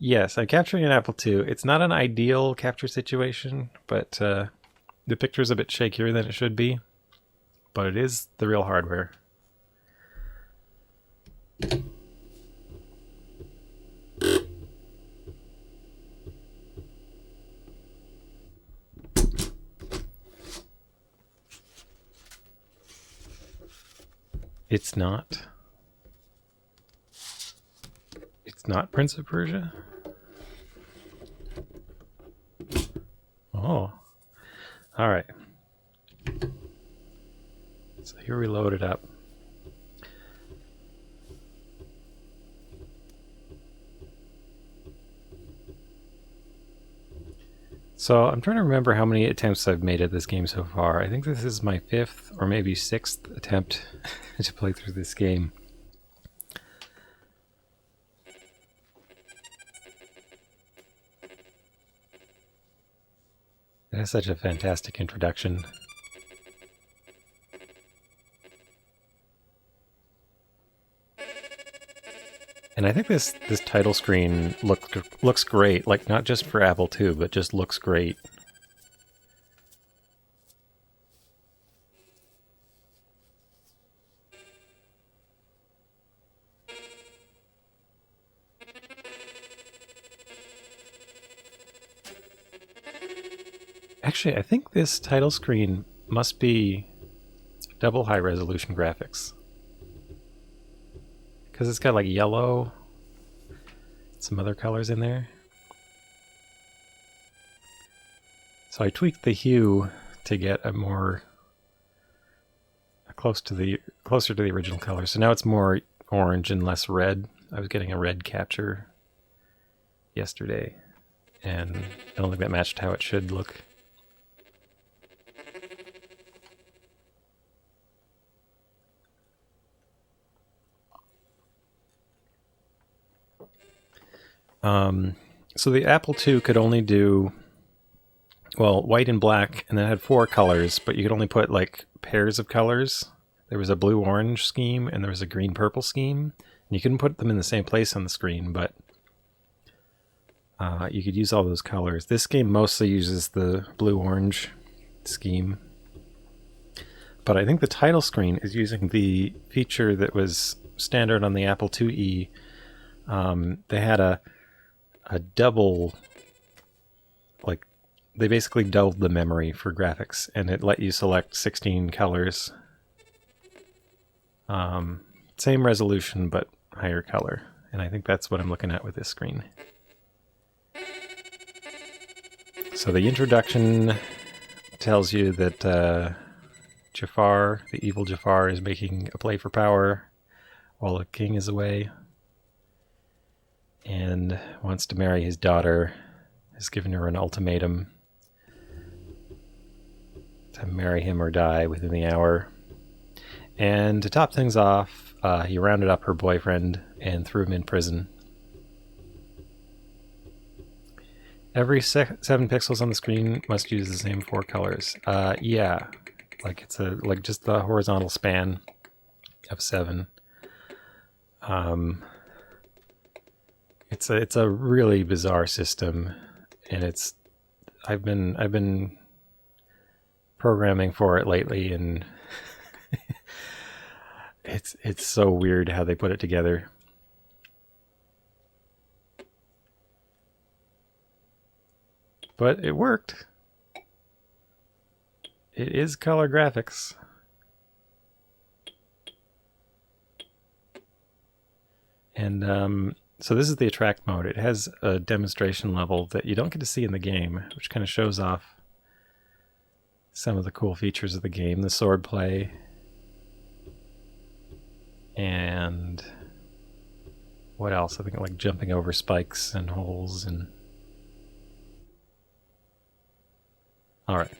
Yes, I'm capturing an Apple II. It's not an ideal capture situation, but the picture's a bit shakier than it should be. But it is the real hardware. It's not. It's not Prince of Persia? Oh. Alright. So here we load it up. So I'm trying to remember how many attempts I've made at this game so far. I think this is my 5th or maybe 6th attempt to play through this game. It has such a fantastic introduction. And I think this title screen looks great, like not just for Apple II, but just looks great. Actually, I think this title screen must be double high resolution graphics. Because it's got like yellow, some other colors in there. So I tweaked the hue to get a more closer to the original color. So now it's more orange and less red. I was getting a red capture yesterday, and I don't think that matched how it should look. So the Apple II could only do, well, white and black, and then it had 4 colors, but you could only put like pairs of colors. There was a blue-orange scheme, and there was a green-purple scheme. And you couldn't put them in the same place on the screen, but you could use all those colors. This game mostly uses the blue-orange scheme. But I think the title screen is using the feature that was standard on the Apple IIe. They had a double, like, they basically doubled the memory for graphics, and it let you select 16 colors. Same resolution, but higher color. And I think that's what I'm looking at with this screen. So the introduction tells you that Jafar, the evil Jafar, is making a play for power while the king is away, and wants to marry his daughter, has given her an ultimatum to marry him or die within the hour. And to top things off, he rounded up her boyfriend and threw him in prison. Every 7 pixels on the screen must use the same 4 colors. Yeah, like it's like just the horizontal span of 7. It's a really bizarre system, and I've been programming for it lately, and it's so weird how they put it together. But it worked. It is color graphics. And so this is the attract mode. It has a demonstration level that you don't get to see in the game, which kind of shows off some of the cool features of the game. The sword play, and what else? I think like jumping over spikes and holes. And all right,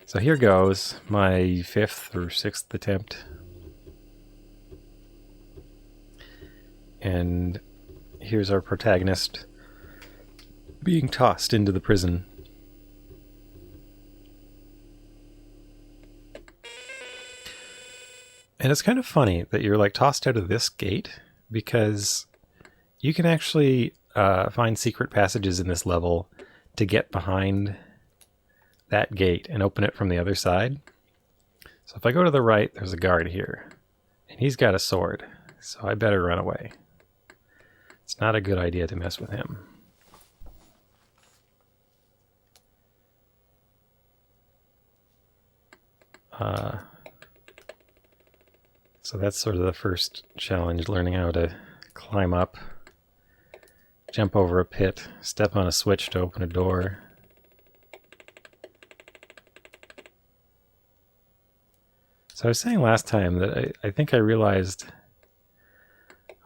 so here goes my 5th or 6th attempt. And here's our protagonist being tossed into the prison. And it's kind of funny that you're like tossed out of this gate, because you can actually find secret passages in this level to get behind that gate and open it from the other side. So if I go to the right, there's a guard here, and he's got a sword, so I better run away. It's not a good idea to mess with him. So that's sort of the first challenge, learning how to climb up, jump over a pit, step on a switch to open a door. So I was saying last time that I think I realized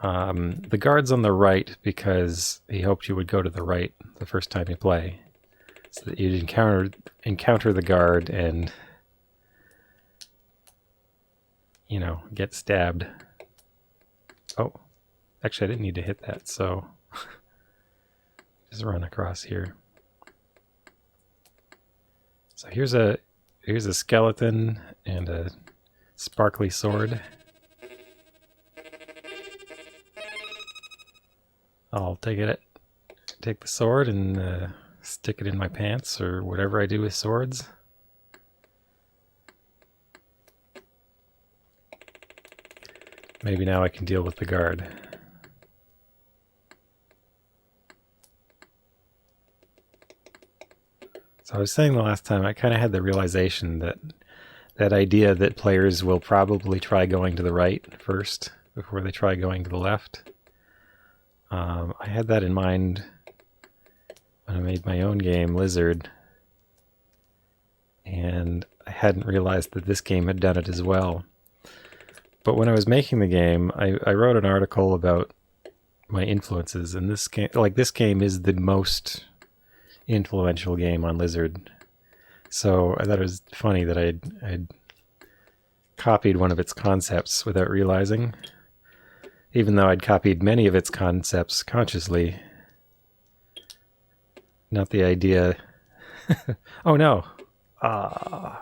the guard's on the right because he hoped you would go to the right the first time you play, so that you'd encounter the guard and, you know, get stabbed. Oh, actually I didn't need to hit that, so just run across here. So here's a skeleton and a sparkly sword. I'll take the sword and stick it in my pants or whatever I do with swords. Maybe now I can deal with the guard. So I was saying the last time, I kind of had the realization that idea that players will probably try going to the right first before they try going to the left. I had that in mind when I made my own game, Lizard, and I hadn't realized that this game had done it as well. But when I was making the game, I wrote an article about my influences, and this game is the most influential game on Lizard. So I thought it was funny that I'd copied one of its concepts without realizing, even though I'd copied many of its concepts consciously. Not the idea. Oh no. I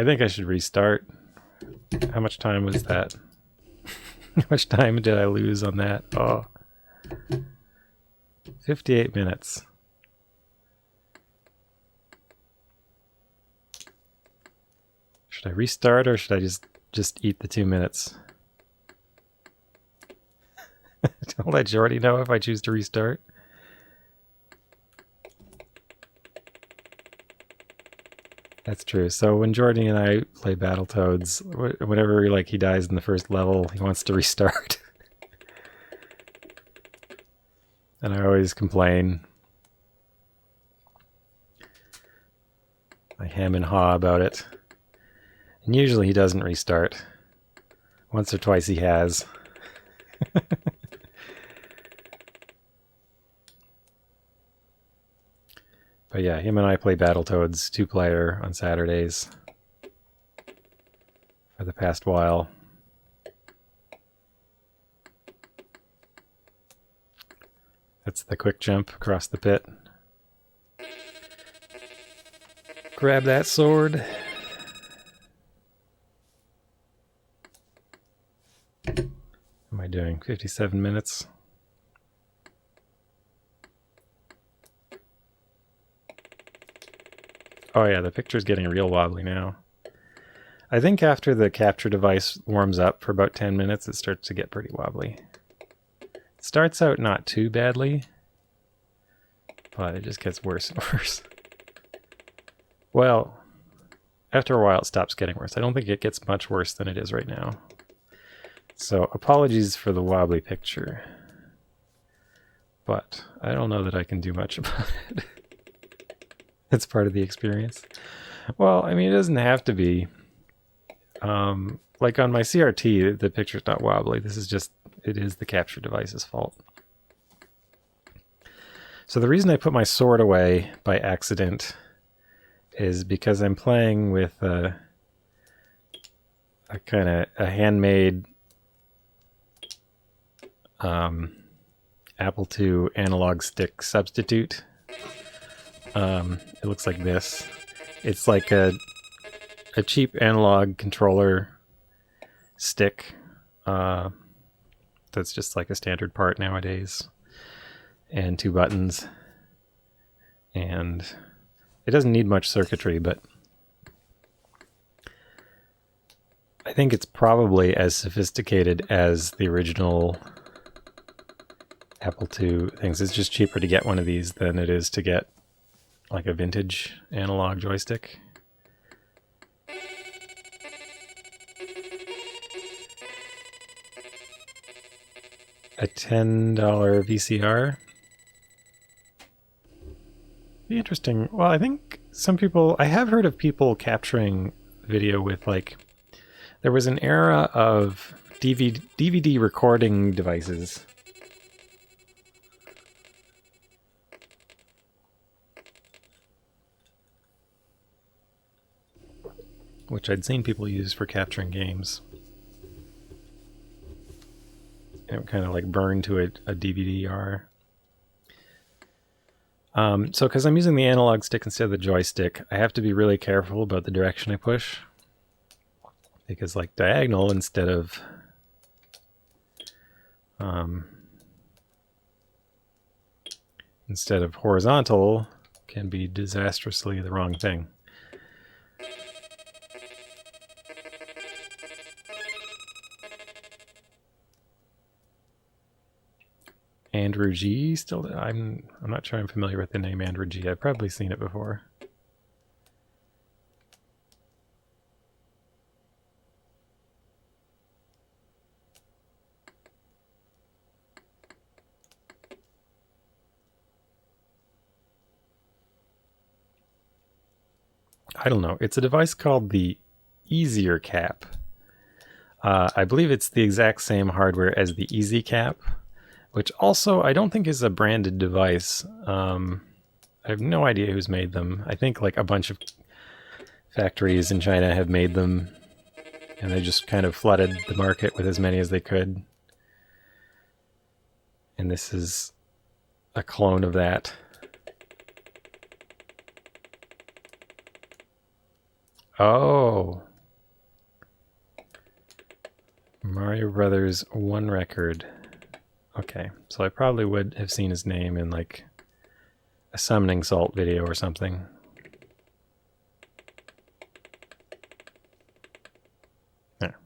think I should restart. How much time was that? How much time did I lose on that? Oh. 58 minutes. Should I restart or should I just eat the 2 minutes? I'll let Jordy know if I choose to restart. That's true. So when Jordy and I play Battletoads, whenever he dies in the first level, he wants to restart. And I always complain. I hem and haw about it. And usually he doesn't restart. Once or twice he has. But yeah, him and I play Battletoads 2-player on Saturdays for the past while. That's the quick jump across the pit. Grab that sword. What am I doing? 57 minutes. Oh yeah, the picture's getting real wobbly now. I think after the capture device warms up for about 10 minutes, it starts to get pretty wobbly. It starts out not too badly, but it just gets worse and worse. Well, after a while it stops getting worse. I don't think it gets much worse than it is right now. So apologies for the wobbly picture, but I don't know that I can do much about it. It's part of the experience. Well, I mean, it doesn't have to be. Like on my CRT, the picture's not wobbly. This is just, it is the capture device's fault. So the reason I put my sword away by accident is because I'm playing with a kind of a handmade Apple II analog stick substitute. It looks like this. It's like a cheap analog controller stick That's just like a standard part nowadays. And 2 buttons. And it doesn't need much circuitry, but I think it's probably as sophisticated as the original Apple II things. It's just cheaper to get one of these than it is to get like a vintage analog joystick. A $10 VCR. Be interesting. Well, I think some people, I have heard of people capturing video with like, there was an era of DVD recording devices. Which I'd seen people use for capturing games. It would kind of like burn to a DVD-R. So because I'm using the analog stick instead of the joystick, I have to be really careful about the direction I push. Because like diagonal instead of horizontal can be disastrously the wrong thing. Andrew G. Still, I'm not sure I'm familiar with the name Andrew G. I've probably seen it before. I don't know. It's a device called the Easier Cap. I believe it's the exact same hardware as the Easy Cap, which also I don't think is a branded device. I have no idea who's made them. I think like a bunch of factories in China have made them, and they just kind of flooded the market with as many as they could. And this is a clone of that. Oh. Mario Brothers 1 record. Okay, so I probably would have seen his name in like a Summoning Salt video or something. There.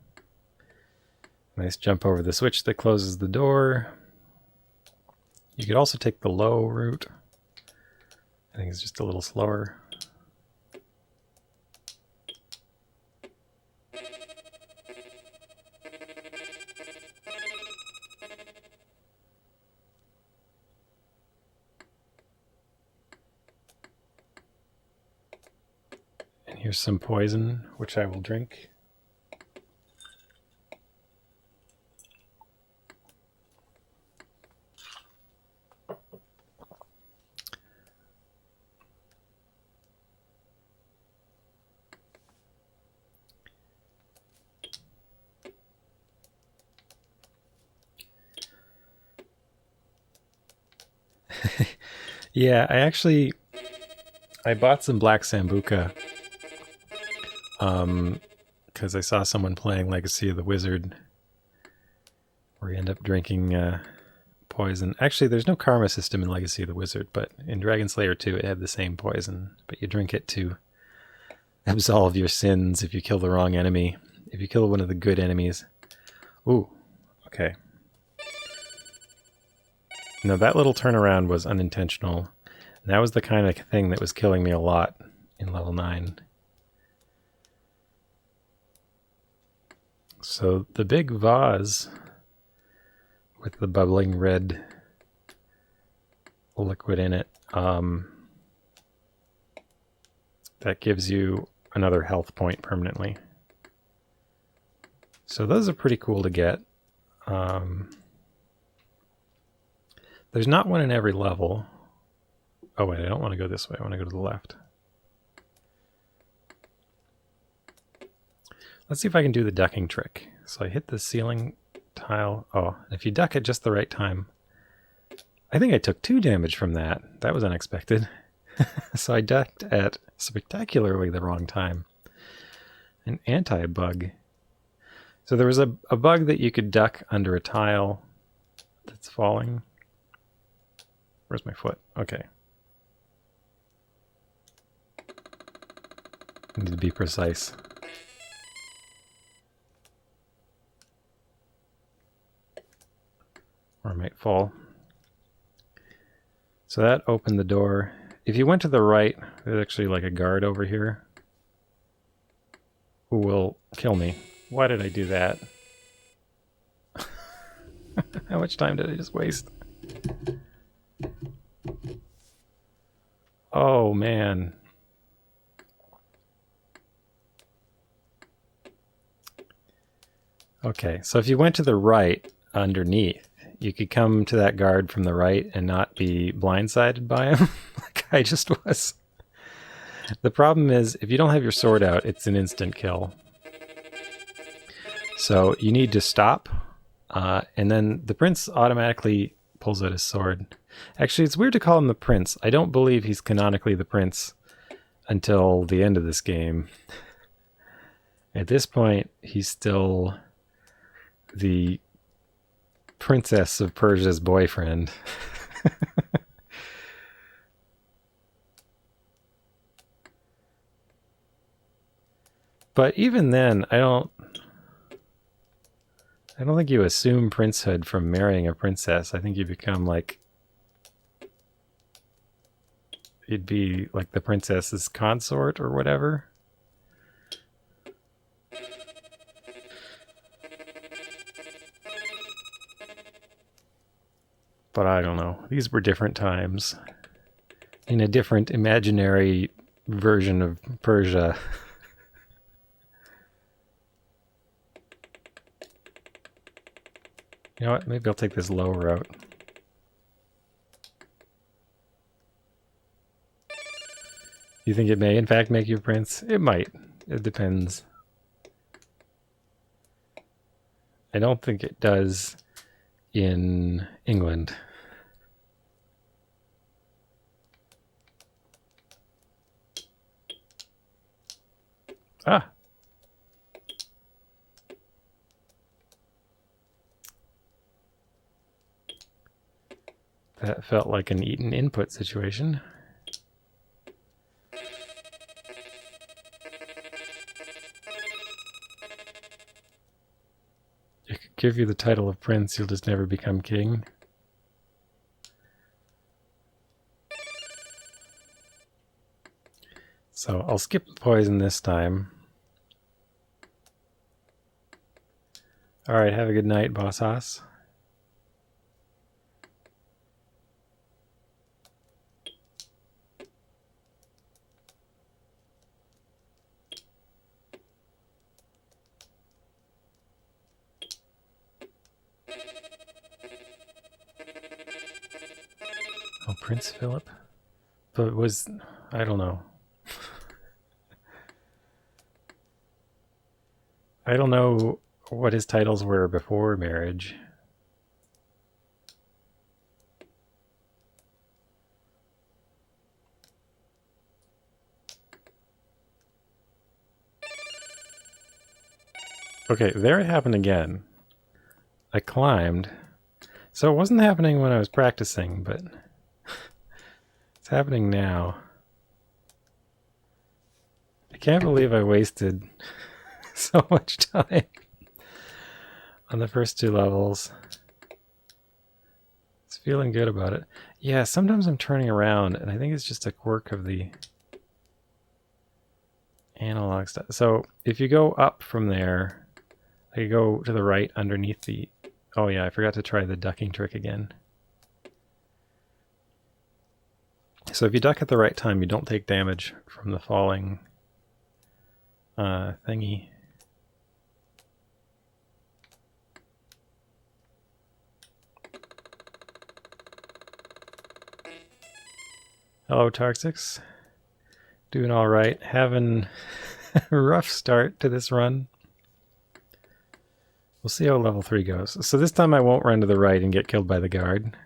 Nice jump over the switch that closes the door. You could also take the low route. I think it's just a little slower. Here's some poison, which I will drink. Yeah, I bought some Black Sambuca because I saw someone playing Legacy of the Wizard where you end up drinking poison. Actually, there's no karma system in Legacy of the Wizard, but in Dragon Slayer 2 it had the same poison, but you drink it to absolve your sins if you kill the wrong enemy. If you kill one of the good enemies. Ooh, okay. Now that little turnaround was unintentional. And that was the kind of thing that was killing me a lot in level 9. So the big vase with the bubbling red liquid in it, that gives you another health point permanently. So those are pretty cool to get. There's not one in every level. Oh wait, I don't want to go this way. I want to go to the left. Let's see if I can do the ducking trick. So I hit the ceiling tile. Oh, if you duck at just the right time. I think I took 2 damage from that. That was unexpected. So I ducked at spectacularly the wrong time. An anti-bug. So there was a bug that you could duck under a tile that's falling. Where's my foot? Okay. I need to be precise. Or I might fall. So that opened the door. If you went to the right, there's actually like a guard over here who will kill me. Why did I do that? How much time did I just waste? Oh, man. Okay, so if you went to the right underneath, you could come to that guard from the right and not be blindsided by him, like I just was. The problem is, if you don't have your sword out, it's an instant kill. So you need to stop, and then the prince automatically pulls out his sword. Actually, it's weird to call him the prince. I don't believe he's canonically the prince until the end of this game. At this point, he's still the princess of Persia's boyfriend. But even then, I don't think you assume princehood from marrying a princess. I think you become like, you'd be like the princess's consort or whatever. But I don't know. These were different times. In a different imaginary version of Persia. You know what? Maybe I'll take this low route. You think it may, in fact, make you a prince? It might. It depends. I don't think it does in England. Ah! That felt like an eaten input situation. It could give you the title of prince, you'll just never become king. So I'll skip the poison this time. Alright, have a good night, Boss Hoss. Oh, Prince Philip? But it was... I don't know. I don't know what his titles were before marriage. Okay, there it happened again. I climbed. So it wasn't happening when I was practicing, but it's happening now. I can't believe I wasted so much time on the first two levels. It's feeling good about it. Yeah, sometimes I'm turning around, and I think it's just a quirk of the analog stuff. So if you go up from there, I go to the right underneath the... Oh yeah, I forgot to try the ducking trick again. So if you duck at the right time, you don't take damage from the falling thingy. Hello, Tarxix. Doing all right. Having a rough start to this run. We'll see how level 3 goes. So this time I won't run to the right and get killed by the guard.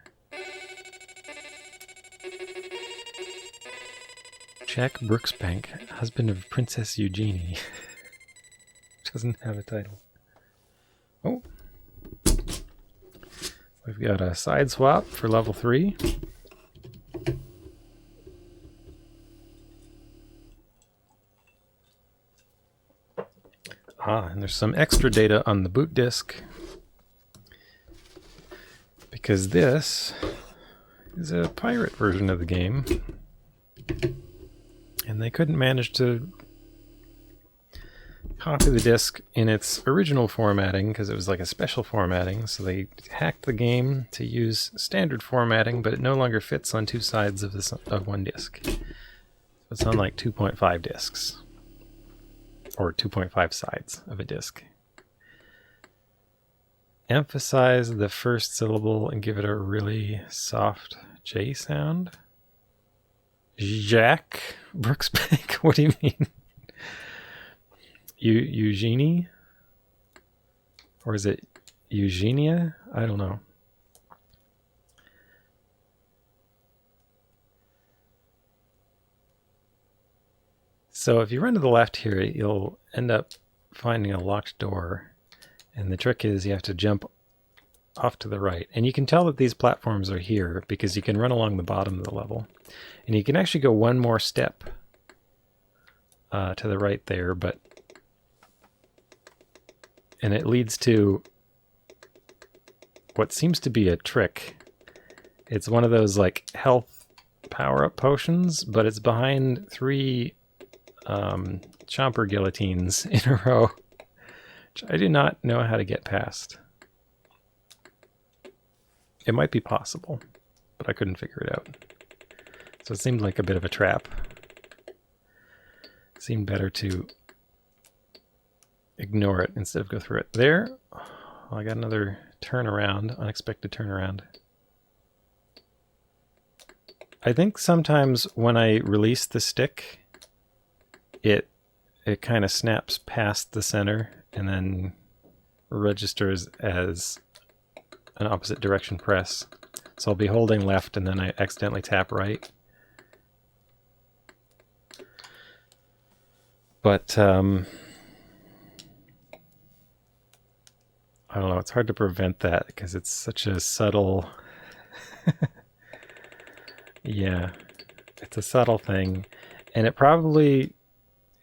Jack Brooksbank, husband of Princess Eugenie. Doesn't have a title. Oh. We've got a side swap for level 3. And there's some extra data on the boot disk, because this is a pirate version of the game, and they couldn't manage to copy the disk in its original formatting because it was like a special formatting, so they hacked the game to use standard formatting, but it no longer fits on two sides of one disk. So it's on like 2.5 disks, or 2.5 sides of a disk. Emphasize the first syllable and give it a really soft J sound. Jack Brooksbank? What do you mean? Eugenie? Or is it Eugenia? I don't know. So if you run to the left here, you'll end up finding a locked door. And the trick is you have to jump off to the right. And you can tell that these platforms are here because you can run along the bottom of the level. And you can actually go one more step to the right there, and it leads to what seems to be a trick. It's one of those like health power-up potions, but it's behind 3 chomper guillotines in a row, which I do not know how to get past. It might be possible, but I couldn't figure it out. So it seemed like a bit of a trap. It seemed better to ignore it instead of go through it. There, I got another turnaround, unexpected turnaround. I think sometimes when I release the stick, it kind of snaps past the center and then registers as an opposite direction press. So I'll be holding left and then I accidentally tap right. But I don't know, it's hard to prevent that because it's such a subtle... Yeah, it's a subtle thing. And it probably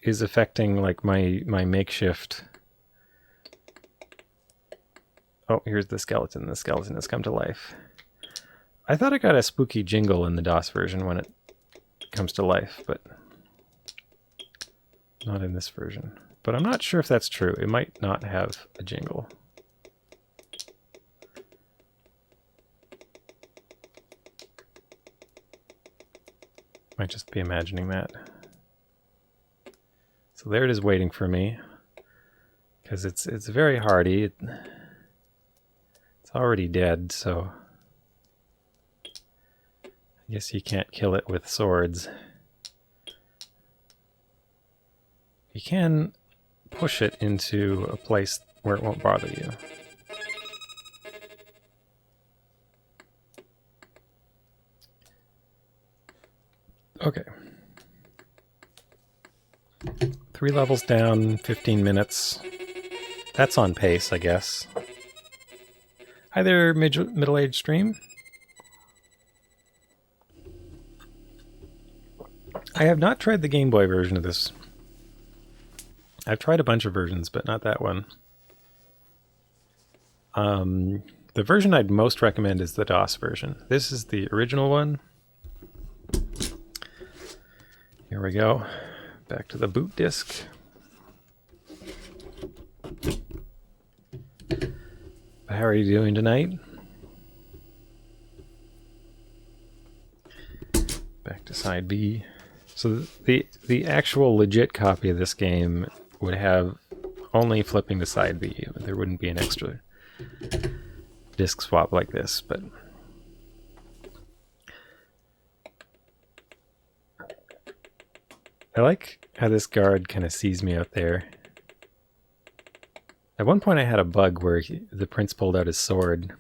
is affecting like my makeshift... Oh, here's the skeleton. The skeleton has come to life. I thought I got a spooky jingle in the DOS version when it comes to life, but not in this version. But I'm not sure if that's true. It might not have a jingle. Might just be imagining that. So there it is waiting for me, because it's very hardy. It's already dead, so I guess you can't kill it with swords. You can push it into a place where it won't bother you. Okay. 3 levels down, 15 minutes. That's on pace, I guess. Hi there, middle-aged stream. I have not tried the Game Boy version of this. I've tried a bunch of versions, but not that one. The version I'd most recommend is the DOS version. This is the original one. Here we go. Back to the boot disk. How are you doing tonight? Back to side B. So the actual legit copy of this game would have only flipping to side B. There wouldn't be an extra disk swap like this, but I like how this guard kind of sees me out there. At one point I had a bug where the prince pulled out his sword,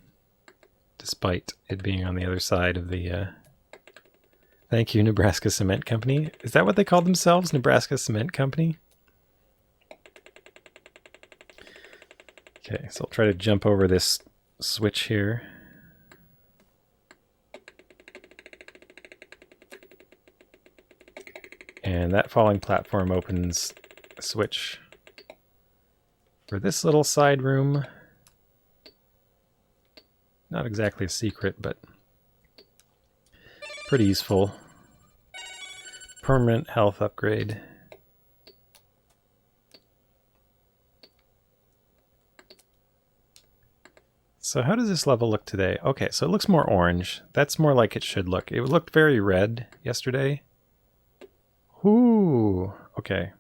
despite it being on the other side of the... Thank you, Nebraska Cement Company. Is that what they called themselves, Nebraska Cement Company? Okay, so I'll try to jump over this switch here. And that falling platform opens a switch for this little side room. Not exactly a secret, but pretty useful. Permanent health upgrade. So how does this level look today? Okay, so it looks more orange. That's more like it should look. It looked very red yesterday. Ooh, okay.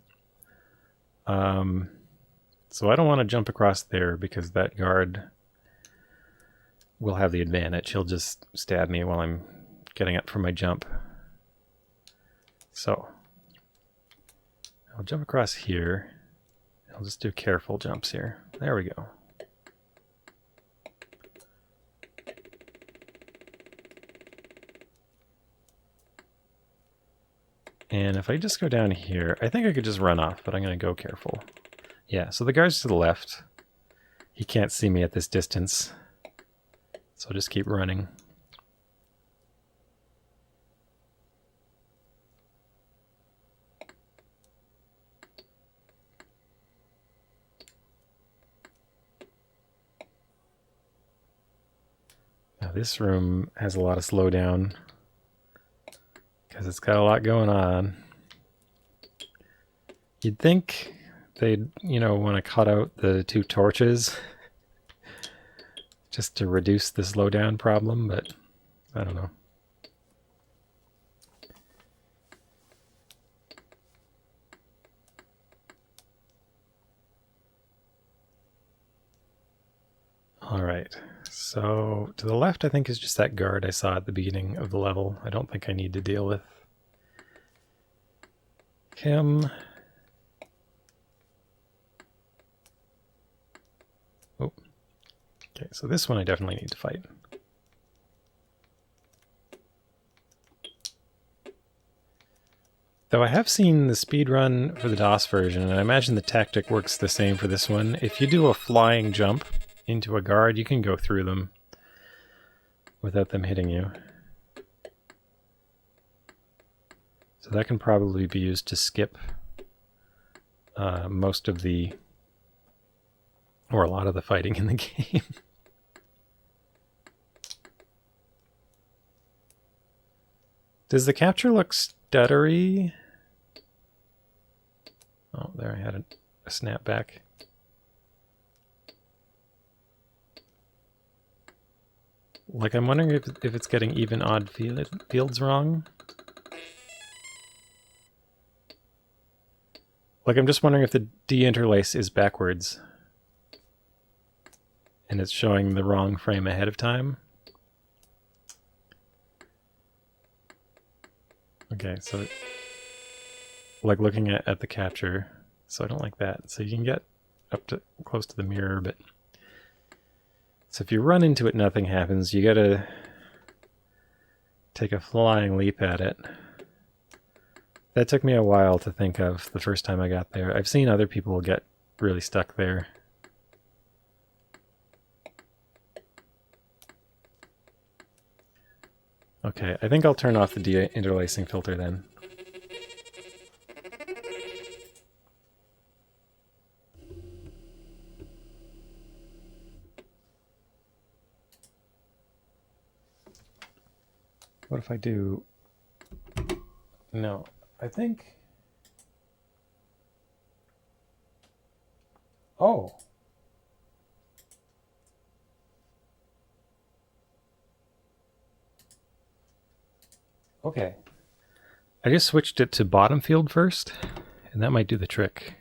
So I don't want to jump across there because that guard will have the advantage. He'll just stab me while I'm getting up from my jump. So I'll jump across here. I'll just do careful jumps here. There we go. And if I just go down here, I think I could just run off, but I'm going to go careful. Yeah, so the guard's to the left. He can't see me at this distance. So I'll just keep running. Now this room has a lot of slowdown because it's got a lot going on. You'd think they'd, want to cut out the two torches just to reduce the slowdown problem, but I don't know. All right, so to the left I think is just that guard I saw at the beginning of the level. I don't think I need to deal with him. Oh, okay, so this one I definitely need to fight. Though I have seen the speedrun for the DOS version, and I imagine the tactic works the same for this one. If you do a flying jump into a guard, you can go through them without them hitting you. So that can probably be used to skip most of the, or a lot of the fighting in the game. Does the capture look stuttery? Oh, there I had a snap back. Like, I'm wondering if it's getting even odd fields wrong. Like, I'm just wondering if the deinterlace is backwards and it's showing the wrong frame ahead of time. Okay, so like looking at the capture, so I don't like that. So you can get up to close to the mirror, but so if you run into it, nothing happens. You gotta take a flying leap at it. That took me a while to think of the first time I got there. I've seen other people get really stuck there. Okay, I think I'll turn off the deinterlacing filter then. What if I do... No, I think... Oh! Okay. I just switched it to bottom field first, and that might do the trick.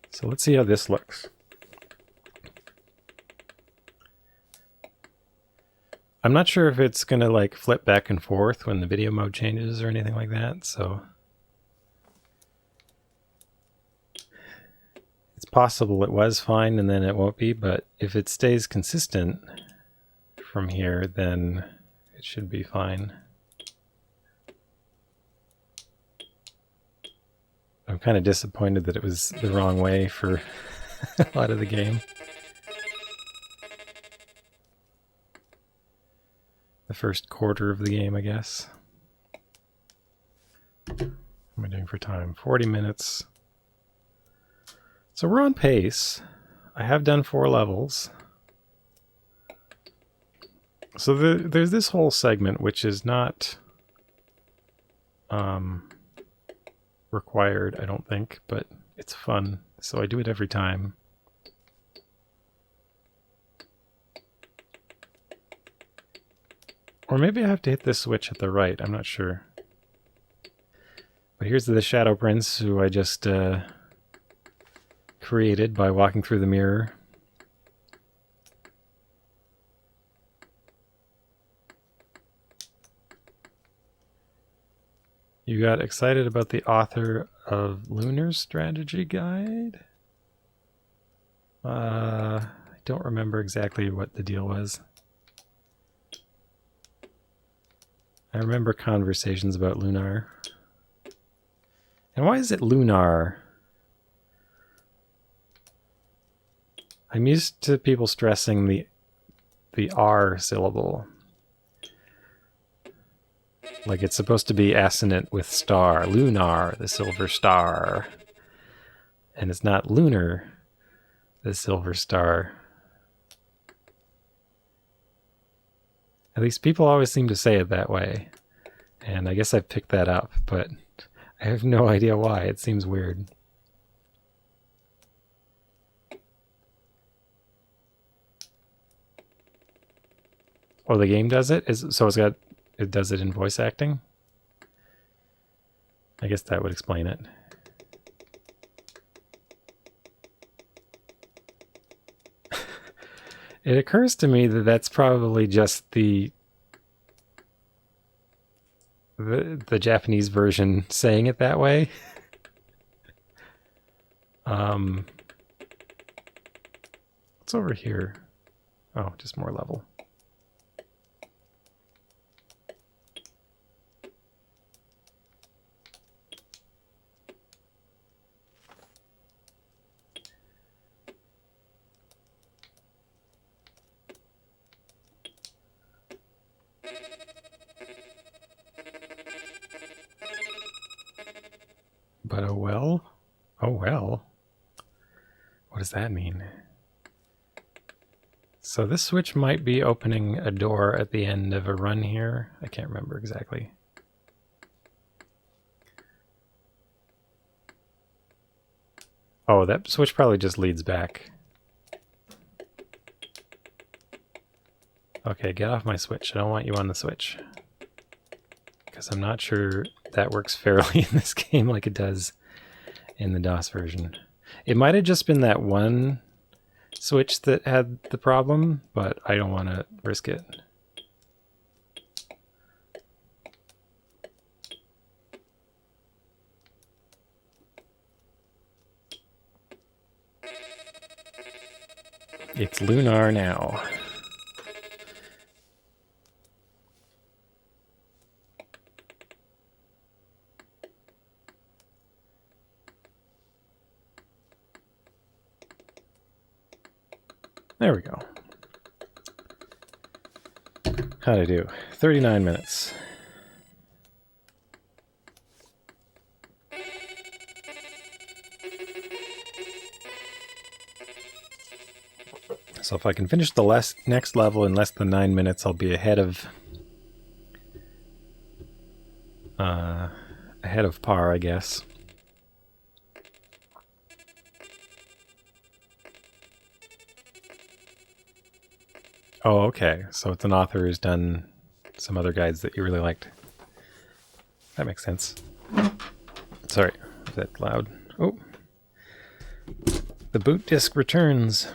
So let's see how this looks. I'm not sure if it's going to like flip back and forth when the video mode changes or anything like that, so it's possible it was fine and then it won't be, but if it stays consistent from here, then it should be fine. I'm kind of disappointed that it was the wrong way for a lot of the game. The first quarter of the game, I guess. What am I doing for time? 40 minutes. So we're on pace. I have done 4 levels. So there's this whole segment which is not required, I don't think, but it's fun, so I do it every time. Or maybe I have to hit this switch at the right, I'm not sure. But here's the Shadow Prince, who I just created by walking through the mirror. You got excited about the author of Lunar Strategy Guide? I don't remember exactly what the deal was. I remember conversations about Lunar. And why is it Lunar? I'm used to people stressing the R syllable. Like it's supposed to be assonant with star. Lunar, the silver star. And it's not lunar, the silver star. At least people always seem to say it that way. And I guess I've picked that up, but I have no idea why. It seems weird. Oh, the game does it? So it does it in voice acting? I guess that would explain it. It occurs to me that that's probably just the Japanese version saying it that way. What's over here? Oh, just more level. But oh well. Oh well. What does that mean? So this switch might be opening a door at the end of a run here. I can't remember exactly. Oh, that switch probably just leads back. Okay, get off my switch. I don't want you on the switch. Because I'm not sure that works fairly in this game like it does in the DOS version. It might have just been that one switch that had the problem, but I don't want to risk it. It's Lunar now. There we go. How'd I do? 39 minutes. So if I can finish the next level in less than 9 minutes, I'll be ahead of par, I guess. Oh, okay. So it's an author who's done some other guides that you really liked. That makes sense. Sorry, is that loud? Oh. The boot disk returns.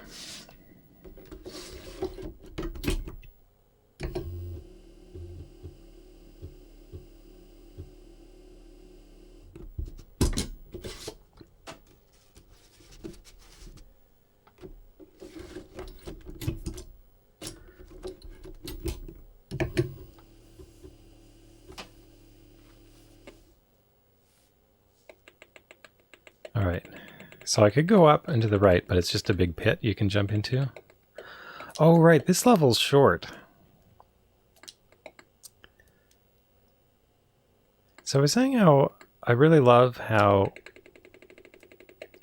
So I could go up and to the right, but it's just a big pit you can jump into. Oh, right, this level's short. So I was saying how I really love how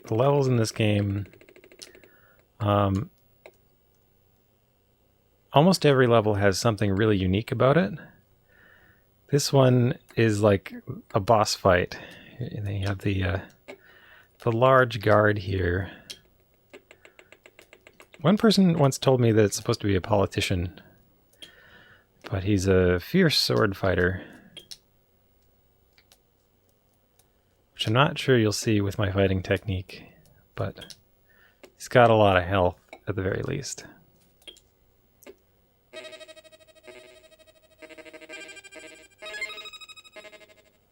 the levels in this game, almost every level has something really unique about it. This one is like a boss fight. And then you have the large guard here. One person once told me that it's supposed to be a politician, but he's a fierce sword fighter, which I'm not sure you'll see with my fighting technique, but he's got a lot of health at the very least.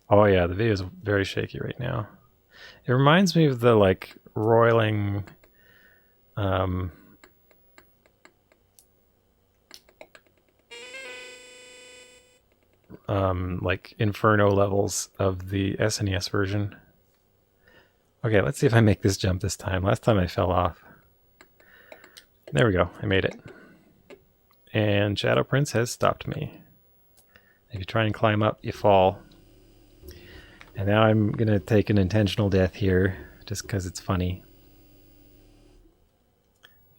Oh yeah, the video is very shaky right now. It reminds me of the like roiling like Inferno levels of the SNES version. Okay, let's see if I make this jump this time. Last time I fell off. There we go, I made it. And Shadow Prince has stopped me. If you try and climb up, you fall. And now I'm going to take an intentional death here, just because it's funny.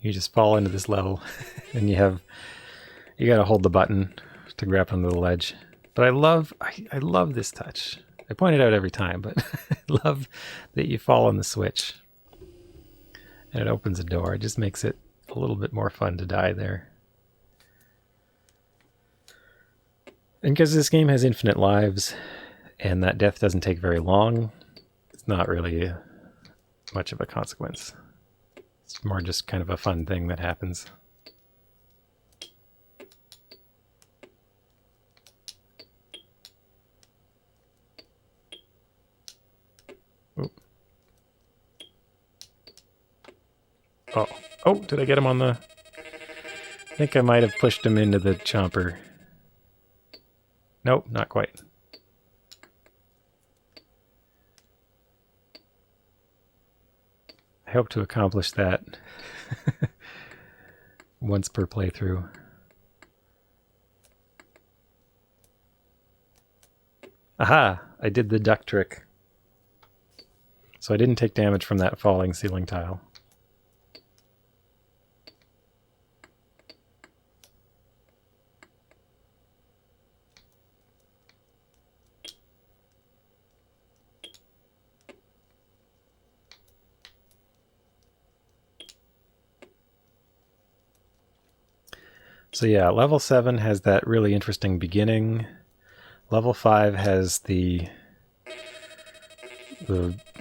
You just fall into this level, and you got to hold the button to grab onto the ledge. But I love this touch. I point it out every time, but I love that you fall on the switch. And it opens a door. It just makes it a little bit more fun to die there. And because this game has infinite lives, and that death doesn't take very long, it's not really much of a consequence. It's more just kind of a fun thing that happens. Oop. Oh, did I get him on the... I think I might have pushed him into the chomper. Nope, not quite. I hope to accomplish that once per playthrough. Aha! I did the duck trick. So I didn't take damage from that falling ceiling tile. So yeah, level 7 has that really interesting beginning. Level 5 has the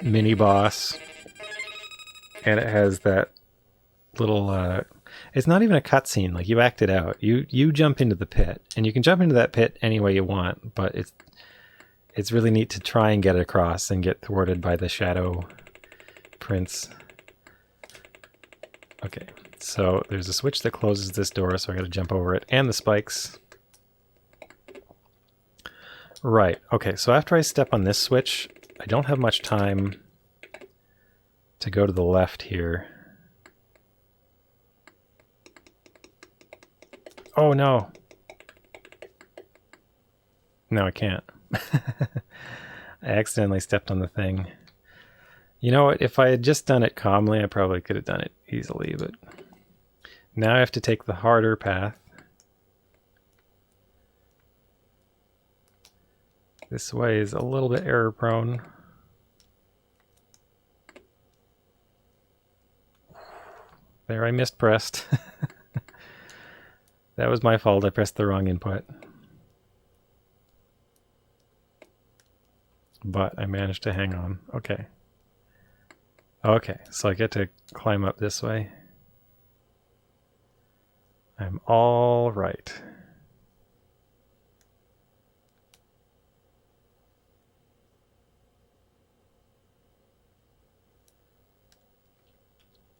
mini boss, and it has that little it's not even a cutscene, like you act it out. You jump into the pit, and you can jump into that pit any way you want, but it's really neat to try and get it across and get thwarted by the Shadow Prince. Okay, so there's a switch that closes this door, so I gotta jump over it, and the spikes. Right, okay, so after I step on this switch, I don't have much time to go to the left here. Oh no! No, I can't. I accidentally stepped on the thing. You know what, if I had just done it calmly, I probably could have done it easily, but now I have to take the harder path. This way is a little bit error prone. There, I mispressed. That was my fault, I pressed the wrong input. But I managed to hang on. Okay. Okay, so I get to climb up this way. I'm all right.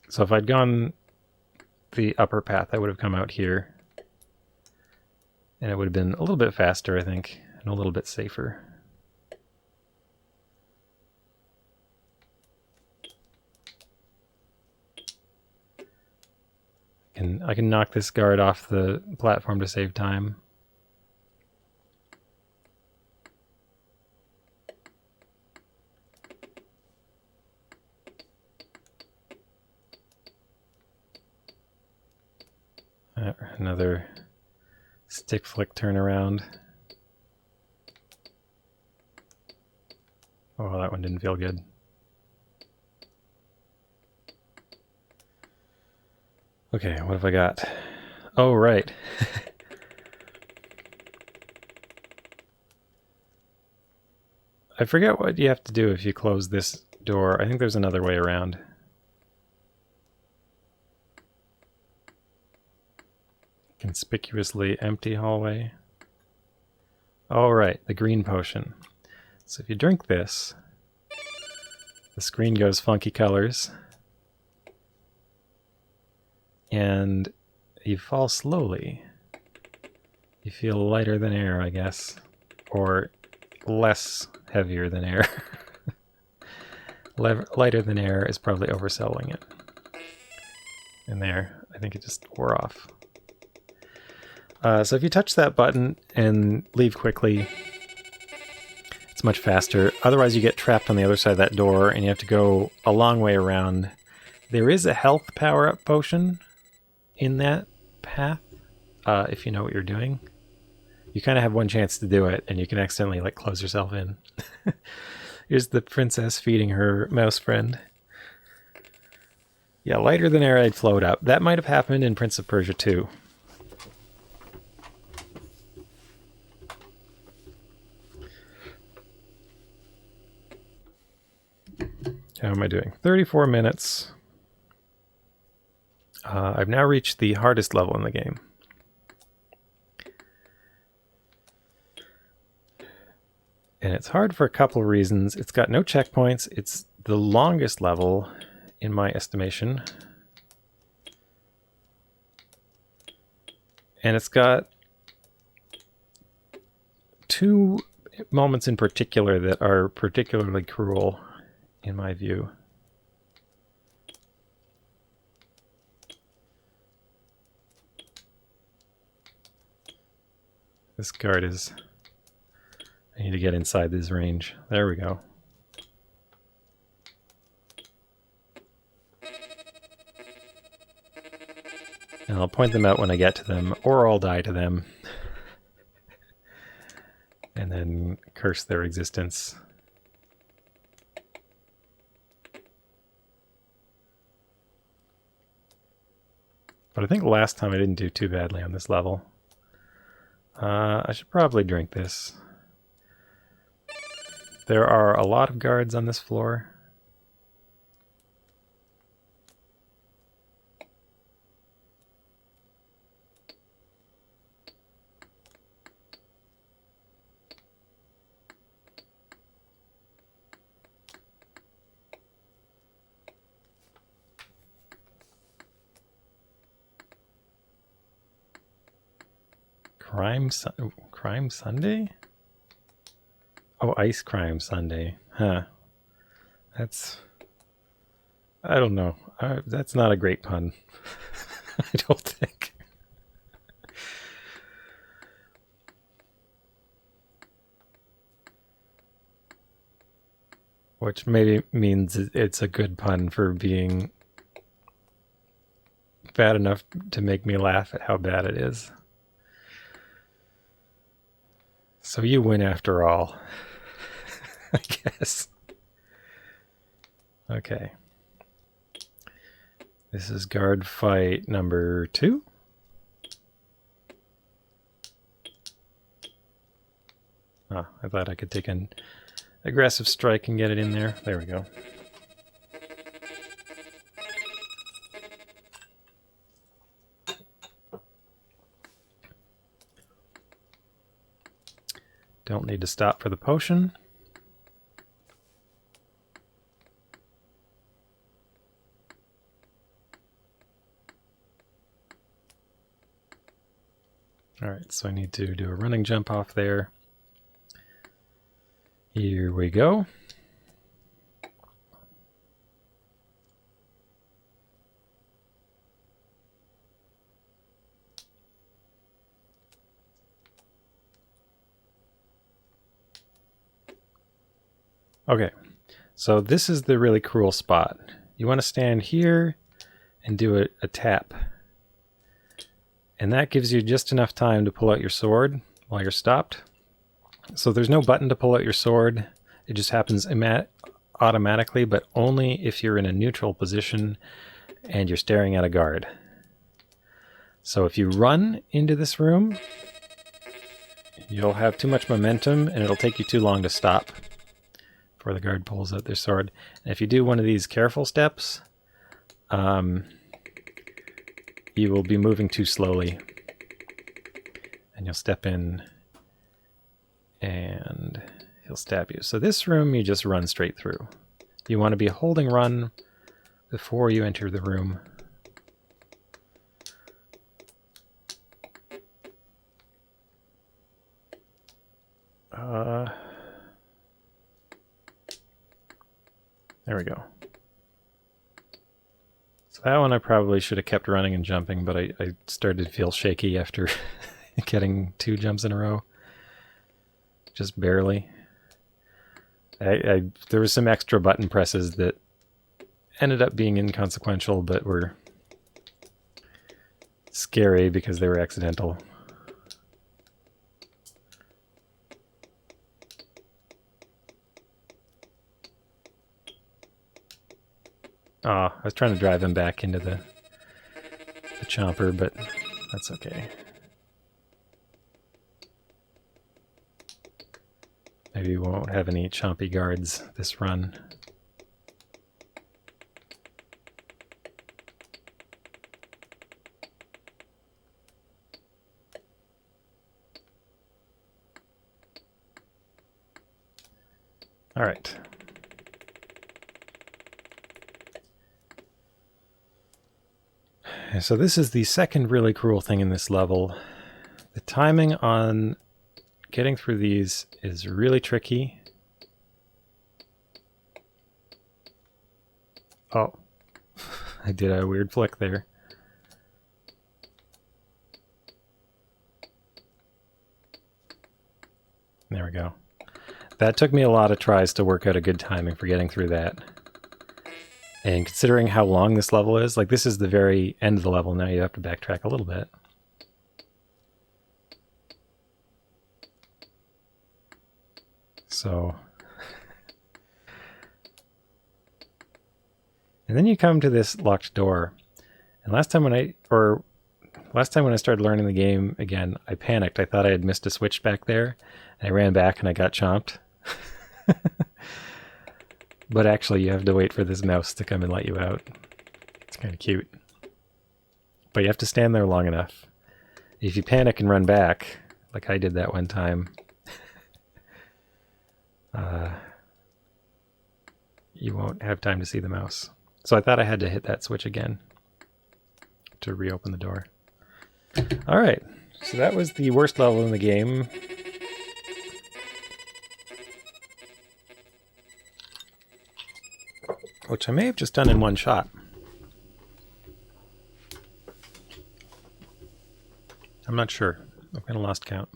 So if I'd gone the upper path, I would have come out here. And it would have been a little bit faster, I think, and a little bit safer. can knock this guard off the platform to save time. Another stick flick turnaround. Oh, that one didn't feel good. Okay, what have I got? Oh, right. I forget what you have to do if you close this door. I think there's another way around. Conspicuously empty hallway. Oh, right, the green potion. So if you drink this, the screen goes funky colors. And you fall slowly. You feel lighter than air, I guess. Or less heavier than air. Lighter than air is probably overselling it. And there, I think it just wore off. So if you touch that button and leave quickly, it's much faster. Otherwise you get trapped on the other side of that door and you have to go a long way around. There is a health power-up potion in that path, if you know what you're doing. You kind of have one chance to do it, and you can accidentally like close yourself in. Here's the princess feeding her mouse friend. Yeah, lighter than air, I'd float up. That might have happened in Prince of Persia 2. How am I doing? 34 minutes. I've now reached the hardest level in the game. And it's hard for a couple of reasons. It's got no checkpoints. It's the longest level, in my estimation. And it's got two moments in particular that are particularly cruel, in my view. This guard is... I need to get inside this range. There we go. And I'll point them out when I get to them, or I'll die to them. And then curse their existence. But I think last time I didn't do too badly on this level. I should probably drink this. There are a lot of guards on this floor. Crime Sunday? Oh, Ice Crime Sunday. Huh. That's... I don't know. That's not a great pun. I don't think. Which maybe means it's a good pun for being bad enough to make me laugh at how bad it is. So you win after all, I guess. Okay. This is guard fight number 2. Ah, I thought I could take an aggressive strike and get it in there. There we go. Don't need to stop for the potion. Alright, so I need to do a running jump off there. Here we go. Okay, so this is the really cruel spot. You want to stand here and do a tap. And that gives you just enough time to pull out your sword while you're stopped. So there's no button to pull out your sword. It just happens automatically, but only if you're in a neutral position and you're staring at a guard. So if you run into this room, you'll have too much momentum and it'll take you too long to stop before the guard pulls out their sword. And if you do one of these careful steps, you will be moving too slowly. And you'll step in and he'll stab you. So this room, you just run straight through. You want to be holding run before you enter the room. There we go. So that one I probably should have kept running and jumping, but I started to feel shaky after getting 2 jumps in a row. Just barely. There was some extra button presses that ended up being inconsequential, but were scary because they were accidental. Oh, I was trying to drive him back into the chomper, but that's okay. Maybe we won't have any chompy guards this run. All right. So this is the second really cruel thing in this level. The timing on getting through these is really tricky. Oh, I did a weird flick there. There we go. That took me a lot of tries to work out a good timing for getting through that. And considering how long this level is, like this is the very end of the level, now you have to backtrack a little bit. So, and then you come to this locked door. And last time when I started learning the game again, I panicked. I thought I had missed a switch back there. And I ran back and I got chomped. But actually, you have to wait for this mouse to come and let you out. It's kind of cute. But you have to stand there long enough. If you panic and run back, like I did that one time, you won't have time to see the mouse. So I thought I had to hit that switch again to reopen the door. All right, so that was the worst level in the game. Which I may have just done in one shot. I'm not sure. I've kind of lost count.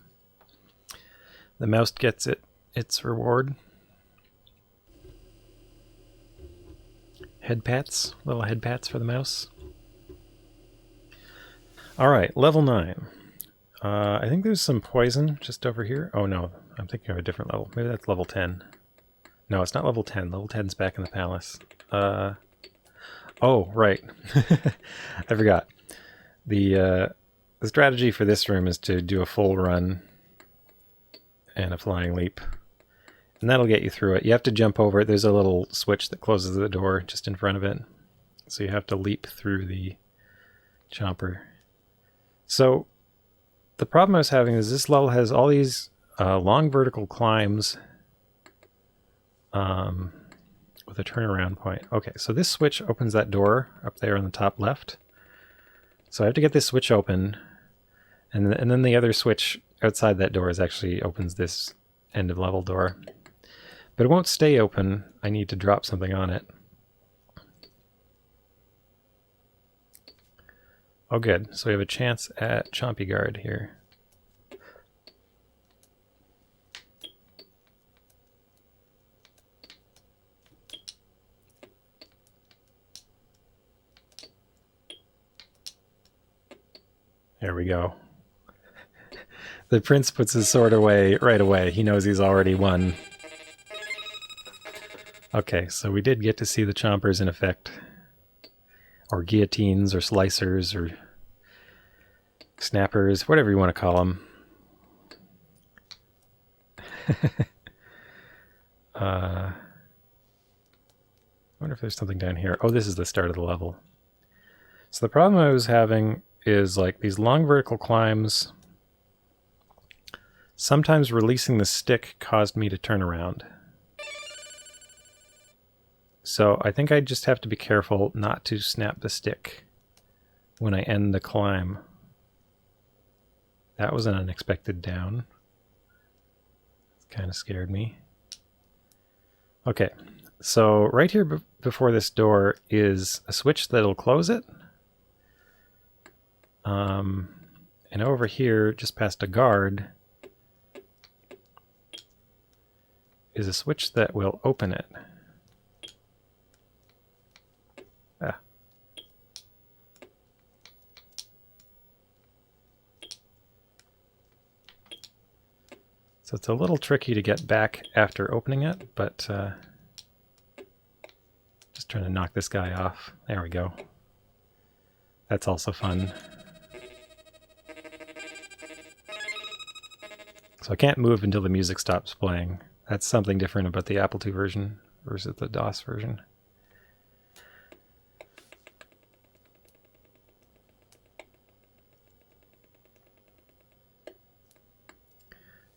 The mouse gets its reward. Head pats, little head pats for the mouse. All right, level 9. I think there's some poison just over here. Oh no, I'm thinking of a different level. Maybe that's level 10. No, it's not level 10. Level 10's back in the palace. Oh, right. I forgot. The strategy for this room is to do a full run and a flying leap. And that'll get you through it. You have to jump over it. There's a little switch that closes the door just in front of it. So you have to leap through the chomper. So the problem I was having is this level has all these long vertical climbs with a turnaround point. Okay, so this switch opens that door up there on the top left. So I have to get this switch open, and then the other switch outside that door actually opens this end of level door. But it won't stay open. I need to drop something on it. Oh good, so we have a chance at Chompy Guard here. There we go. The prince puts his sword away right away. He knows he's already won. Okay, so we did get to see the chompers in effect. Or guillotines, or slicers, or snappers, whatever you want to call them. I wonder if there's something down here. Oh, this is the start of the level. So the problem I was having is like these long vertical climbs. Sometimes releasing the stick caused me to turn around. So I think I just have to be careful not to snap the stick when I end the climb. That was an unexpected down. It kind of scared me. Okay, so right here before this door is a switch that'll close it. And over here, just past a guard, is a switch that will open it. Ah. So it's a little tricky to get back after opening it, but just trying to knock this guy off. There we go. That's also fun. So I can't move until the music stops playing. That's something different about the Apple II version versus the DOS version.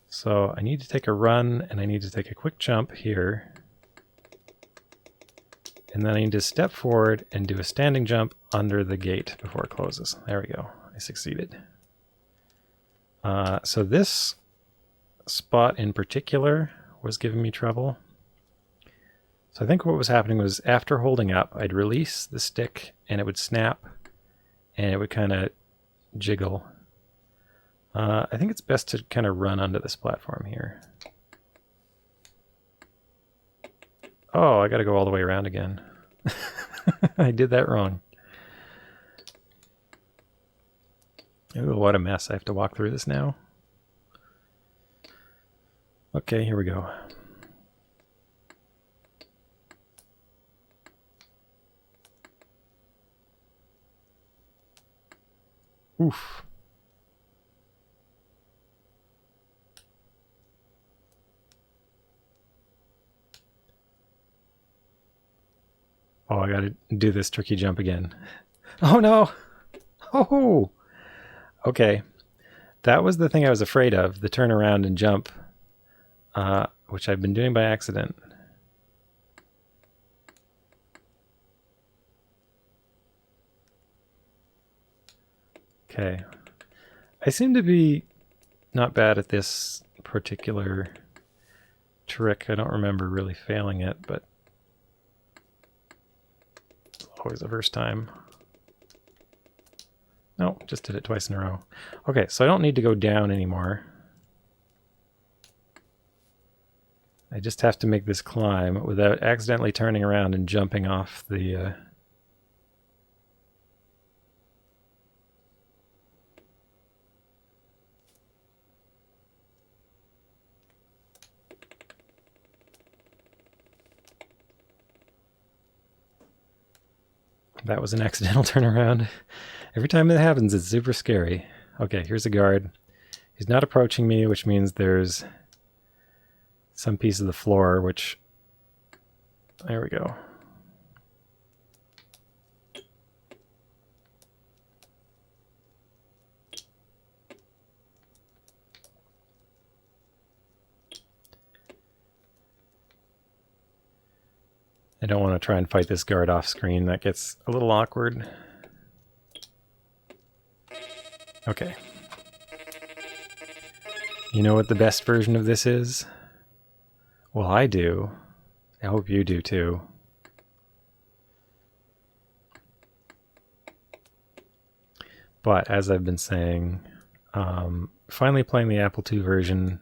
So I need to take a run, and I need to take a quick jump here. And then I need to step forward and do a standing jump under the gate before it closes. There we go. I succeeded. So this spot in particular was giving me trouble. So I think what was happening was after holding up, I'd release the stick and it would snap and it would kind of jiggle. I think it's best to kind of run onto this platform here. Oh, I got to go all the way around again. I did that wrong. Ooh, what a mess. I have to walk through this now. Okay, here we go. Oof. Oh, I gotta do this tricky jump again. Oh no! Oh! Okay. That was the thing I was afraid of, the turn around and jump, which I've been doing by accident. Okay. I seem to be not bad at this particular trick. I don't remember really failing it, but it's always the first time. No, just did it twice in a row. Okay, so I don't need to go down anymore. I just have to make this climb without accidentally turning around and jumping off the... That was an accidental turnaround. Every time that happens, it's super scary. Okay, here's a guard. He's not approaching me, which means there's some piece of the floor, which... There we go. I don't want to try and fight this guard off screen. That gets a little awkward. Okay. You know what the best version of this is? Well, I do. I hope you do too. But as I've been saying, finally playing the Apple II version,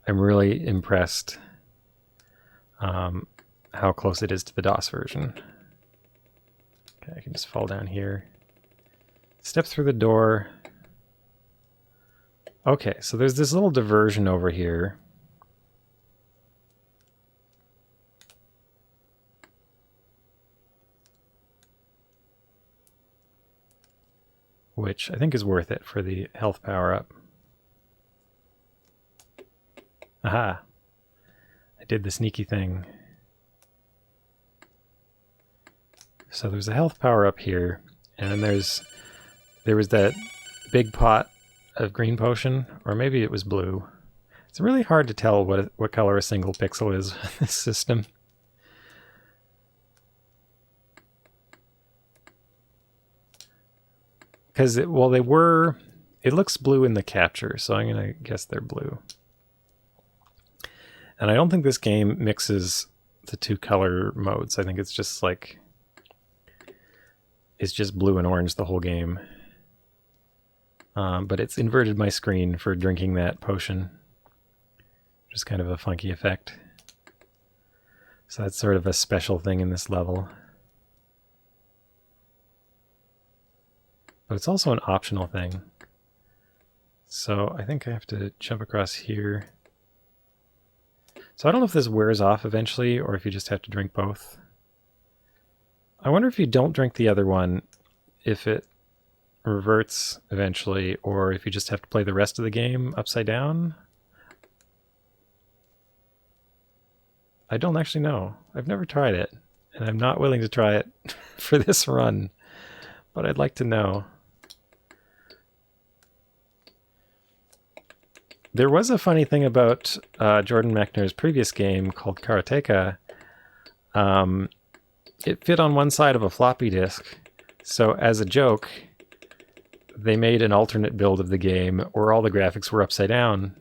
I'm really impressed how close it is to the DOS version. Okay, I can just fall down here. Step through the door. Okay, so there's this little diversion over here. Which I think is worth it for the health power-up. Aha! I did the sneaky thing. So there's a health power-up here, and then there was that big pot of green potion, or maybe it was blue. It's really hard to tell what color a single pixel is in this system. Because, well, they were... It looks blue in the capture, so I'm going to guess they're blue. And I don't think this game mixes the two color modes. I think it's just like... It's just blue and orange the whole game. But it's inverted my screen for drinking that potion. Just kind of a funky effect. So that's sort of a special thing in this level. But it's also an optional thing. So I think I have to jump across here. So I don't know if this wears off eventually, or if you just have to drink both. I wonder if you don't drink the other one, if it reverts eventually, or if you just have to play the rest of the game upside down. I don't actually know. I've never tried it, and I'm not willing to try it for this run, but I'd like to know. There was a funny thing about Jordan Mechner's previous game called Karateka. It fit on one side of a floppy disk, so as a joke, they made an alternate build of the game where all the graphics were upside down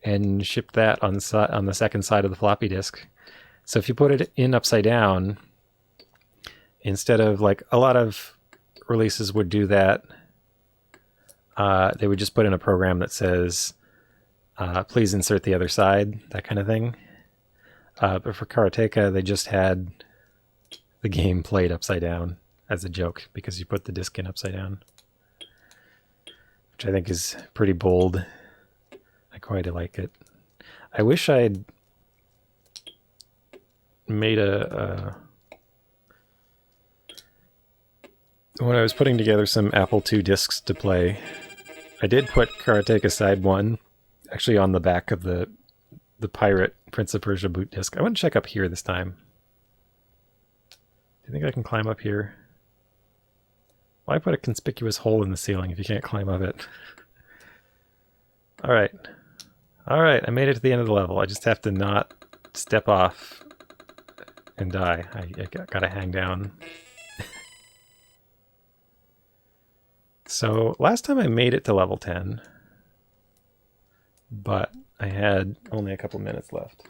and shipped that on the second side of the floppy disk. So if you put it in upside down, instead of, like, a lot of releases would do that, they would just put in a program that says, please insert the other side, that kind of thing. But for Karateka, they just had the game played upside down as a joke because you put the disc in upside down, which I think is pretty bold. I quite like it. I wish I'd made when I was putting together some Apple II discs to play, I did put Karateka Side 1 actually on the back of the Pirate Prince of Persia boot disc. I want to check up here this time. Do you think I can climb up here? Why put a conspicuous hole in the ceiling if you can't climb up it? Alright. Alright, I made it to the end of the level. I just have to not step off and die. I gotta hang down. So, last time I made it to level 10, but I had only a couple minutes left.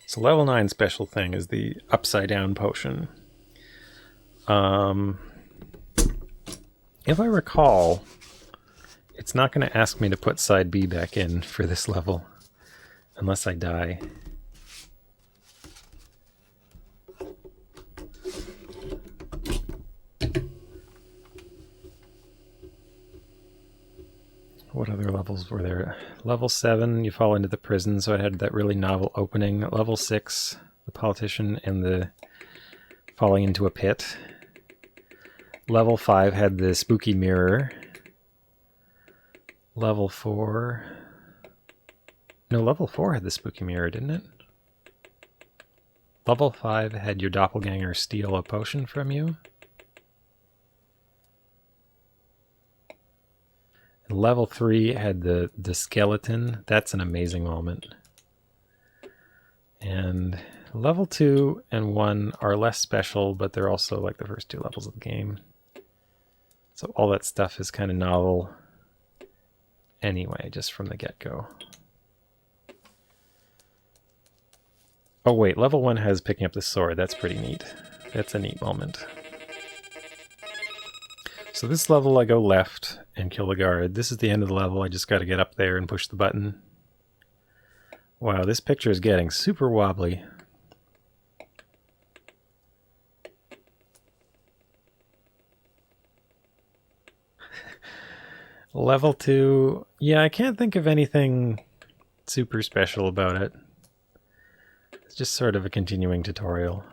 So level 9 special thing is the upside down potion. If I recall, it's not going to ask me to put side B back in for this level, unless I die. What other levels were there? Level 7, you fall into the prison, so it had that really novel opening. Level 6, the politician and the falling into a pit. Level 5 had the spooky mirror. Level 4... No, level 4 had the spooky mirror, didn't it? Level 5 had your doppelganger steal a potion from you. And level 3 had the skeleton. That's an amazing moment. And level 2 and 1 are less special, but they're also like the first two levels of the game. So all that stuff is kind of novel anyway, just from the get-go. Oh wait, level 1 has picking up the sword. That's pretty neat. That's a neat moment. So this level I go left and kill the guard. This is the end of the level. I just got to get up there and push the button. Wow, this picture is getting super wobbly. Level 2. Yeah, I can't think of anything super special about it. It's just sort of a continuing tutorial.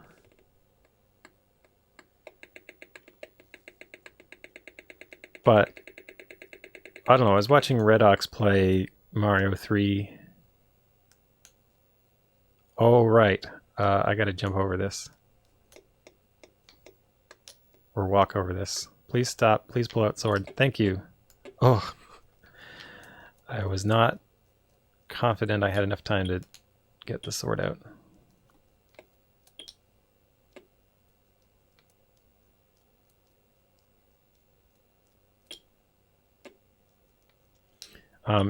But, I don't know, I was watching Redox play Mario 3. Oh, right. I gotta jump over this. Or walk over this. Please stop. Please pull out sword. Thank you. Oh. I was not confident I had enough time to get the sword out.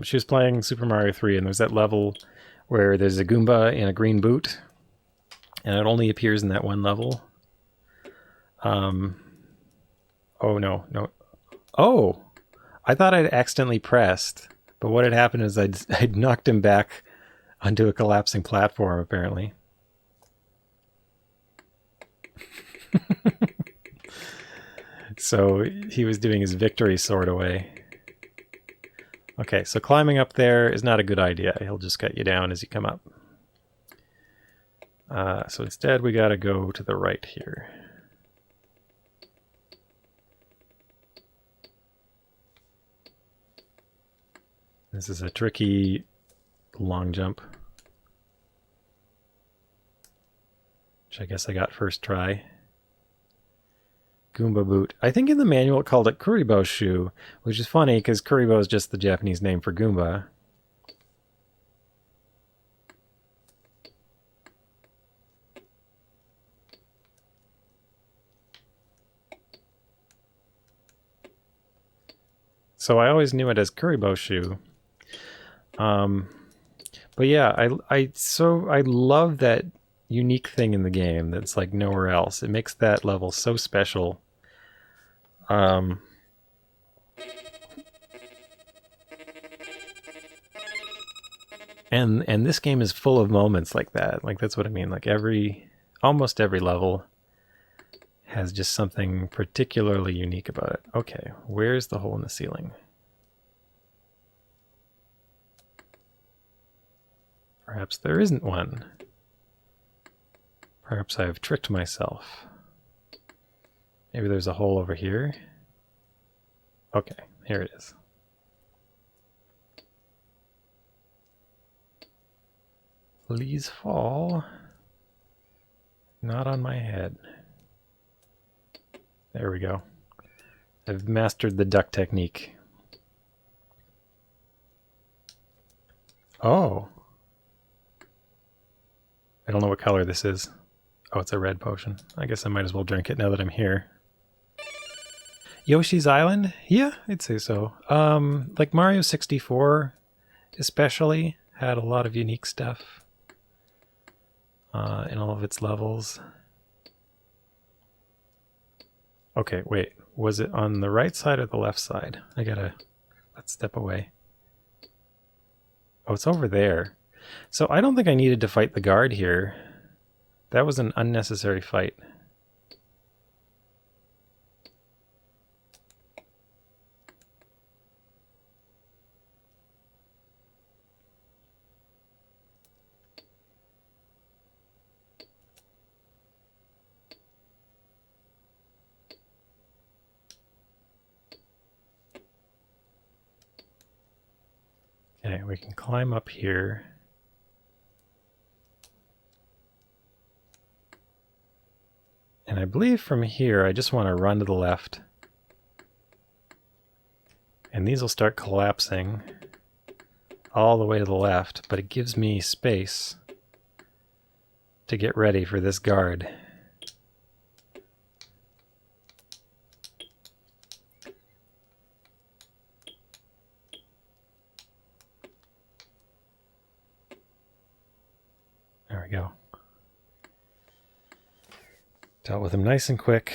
She was playing Super Mario 3, and there's that level where there's a Goomba in a green boot, and it only appears in that one level. Oh, no. Oh! I thought I'd accidentally pressed, but what had happened is I'd knocked him back onto a collapsing platform, apparently. So he was doing his victory sword away. Okay, so climbing up there is not a good idea. He'll just cut you down as you come up. So instead we gotta go to the right here. This is a tricky long jump, which I guess I got first try. Goomba boot. I think in the manual it called it Kuribo shoe, which is funny because Kuribo is just the Japanese name for Goomba. So I always knew it as Kuribo shoe. But yeah, I love that unique thing in the game that's like nowhere else. It makes that level so special. And this game is full of moments like that. Like that's what I mean. Like almost every level has just something particularly unique about it. Okay, where's the hole in the ceiling? Perhaps there isn't one. Perhaps I have tricked myself. Maybe there's a hole over here. Okay, here it is. Please fall. Not on my head. There we go. I've mastered the duck technique. Oh. I don't know what color this is. Oh, it's a red potion. I guess I might as well drink it now that I'm here. Yoshi's Island? Yeah, I'd say so. Like Mario 64 especially had a lot of unique stuff in all of its levels. Okay, wait. Was it on the right side or the left side? Let's step away. Oh, it's over there. So I don't think I needed to fight the guard here. That was an unnecessary fight. Okay, we can climb up here. And I believe from here, I just want to run to the left. And these will start collapsing all the way to the left, but it gives me space to get ready for this guard. There we go. Dealt with him nice and quick.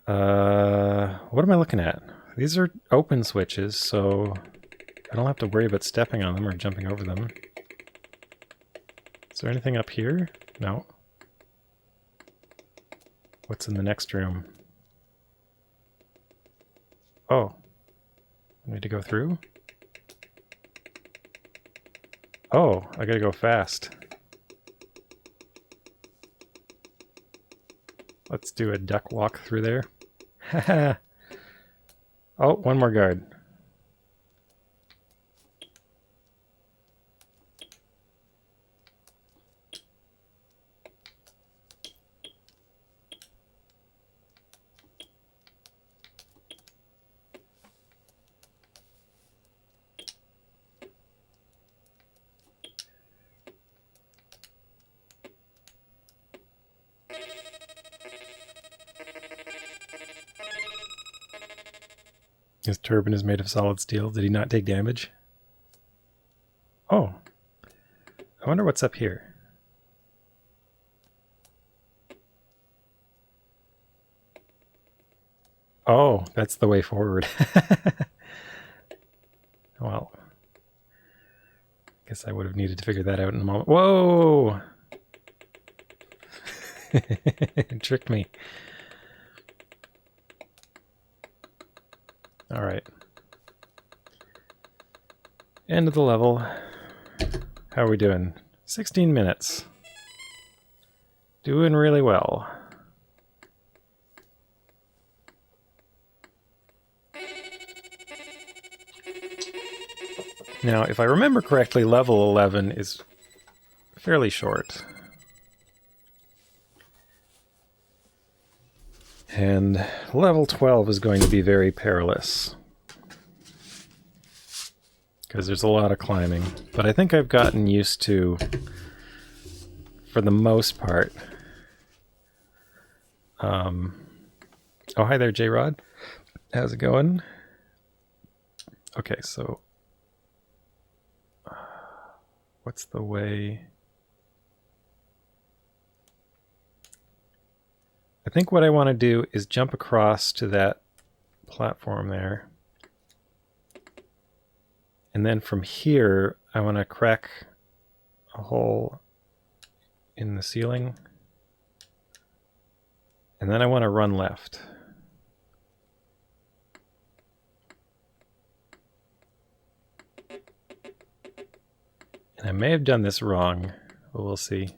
What am I looking at? These are open switches, so I don't have to worry about stepping on them or jumping over them. Is there anything up here? No. What's in the next room? Oh. Need to go through? Oh, I gotta go fast. Let's do a duck walk through there. Haha. Oh, one more guard. His turban is made of solid steel. Did he not take damage? Oh. I wonder what's up here. Oh, that's the way forward. Well, guess I would have needed to figure that out in a moment. Whoa! It tricked me. All right. End of the level. How are we doing? 16 minutes. Doing really well. Now, if I remember correctly, level 11 is fairly short. And level 12 is going to be very perilous. Because there's a lot of climbing. But I think I've gotten used to, for the most part. Oh, hi there, J-Rod. How's it going? Okay, so... what's the way... I think what I want to do is jump across to that platform there. And then from here, I want to crack a hole in the ceiling. And then I want to run left. And I may have done this wrong, but we'll see.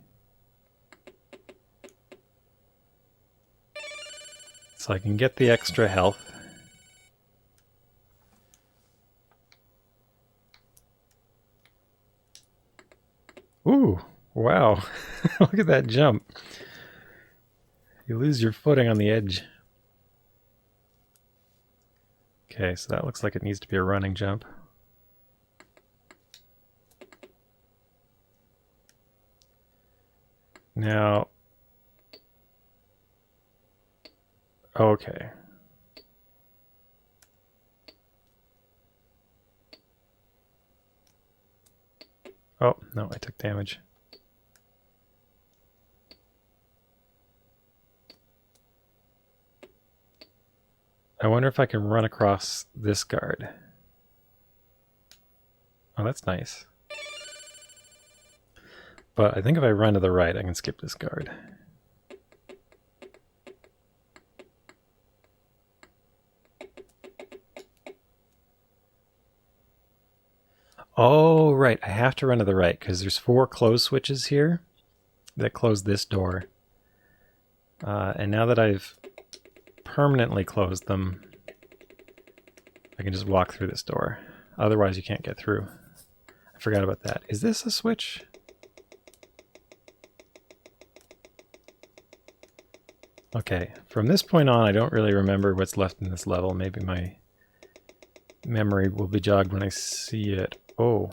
So I can get the extra health. Ooh, wow. Look at that jump. You lose your footing on the edge. Okay, so that looks like it needs to be a running jump. Now, okay. Oh, no, I took damage. I wonder if I can run across this guard. Oh, that's nice. But I think if I run to the right, I can skip this guard. Oh, right. I have to run to the right because there's 4 close switches here that close this door. And now that I've permanently closed them, I can just walk through this door. Otherwise, you can't get through. I forgot about that. Is this a switch? Okay, from this point on, I don't really remember what's left in this level. Maybe my memory will be jogged when I see it. Oh.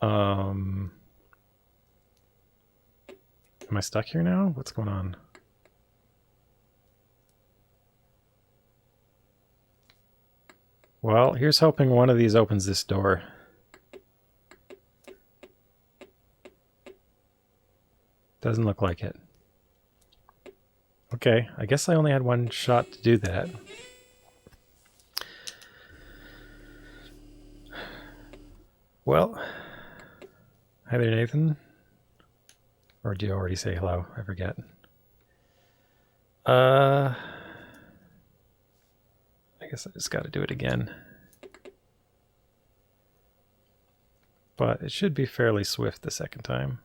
Am I stuck here now? What's going on? Well, here's hoping one of these opens this door. Doesn't look like it. Okay, I guess I only had one shot to do that. Well, hi there, Nathan. Or do you already say hello? I forget. I guess I just got to do it again. But it should be fairly swift the second time.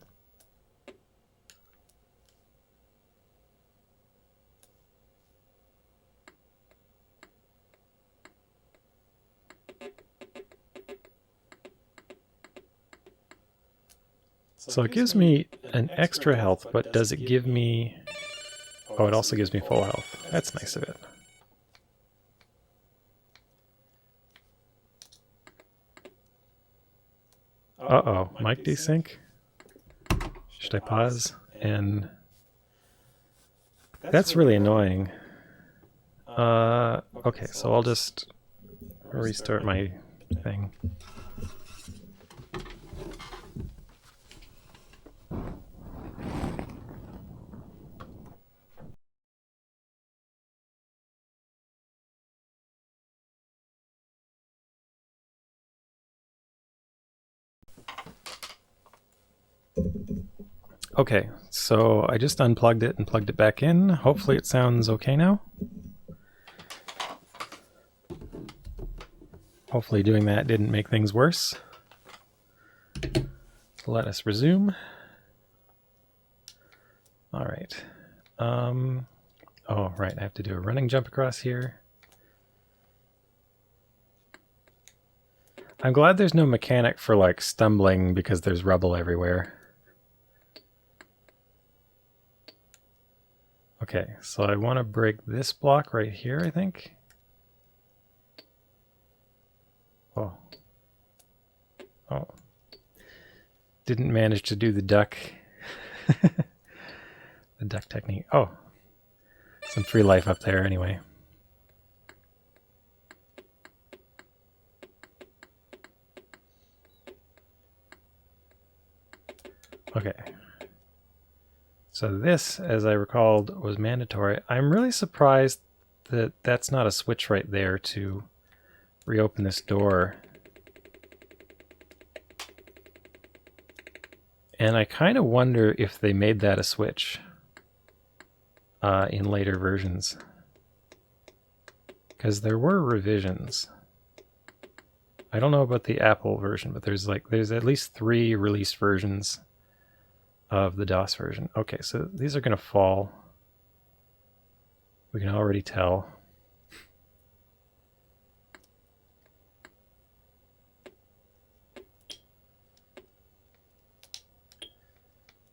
So it gives me an extra health, but does it give me... Oh, it also gives me full health. That's nice of it. Uh-oh, mic desync? Should I pause? And... That's really annoying. Okay, so I'll just restart my thing. Okay, so I just unplugged it and plugged it back in. Hopefully it sounds okay now. Hopefully doing that didn't make things worse. Let us resume. All right. Oh, right, I have to do a running jump across here. I'm glad there's no mechanic for like stumbling because there's rubble everywhere. Okay, so I want to break this block right here, I think. Oh. Oh. Didn't manage to do the duck. The duck technique. Oh. Some free life up there anyway. Okay. So this, as I recalled, was mandatory. I'm really surprised that that's not a switch right there to reopen this door. And I kind of wonder if they made that a switch in later versions. Because there were revisions. I don't know about the Apple version, but there's at least 3 released versions of the DOS version. Okay, so these are going to fall. We can already tell.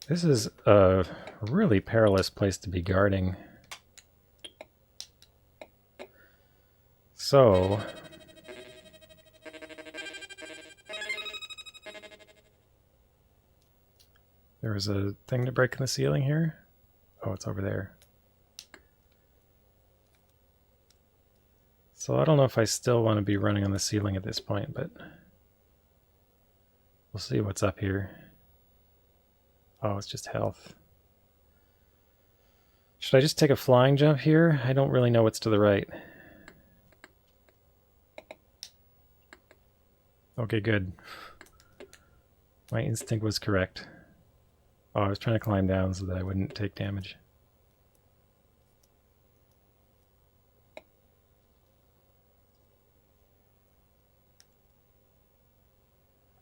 This is a really perilous place to be guarding. So... there was a thing to break in the ceiling here. Oh, it's over there. So I don't know if I still want to be running on the ceiling at this point, but we'll see what's up here. Oh, it's just health. Should I just take a flying jump here? I don't really know what's to the right. Okay, good. My instinct was correct. Oh, I was trying to climb down so that I wouldn't take damage.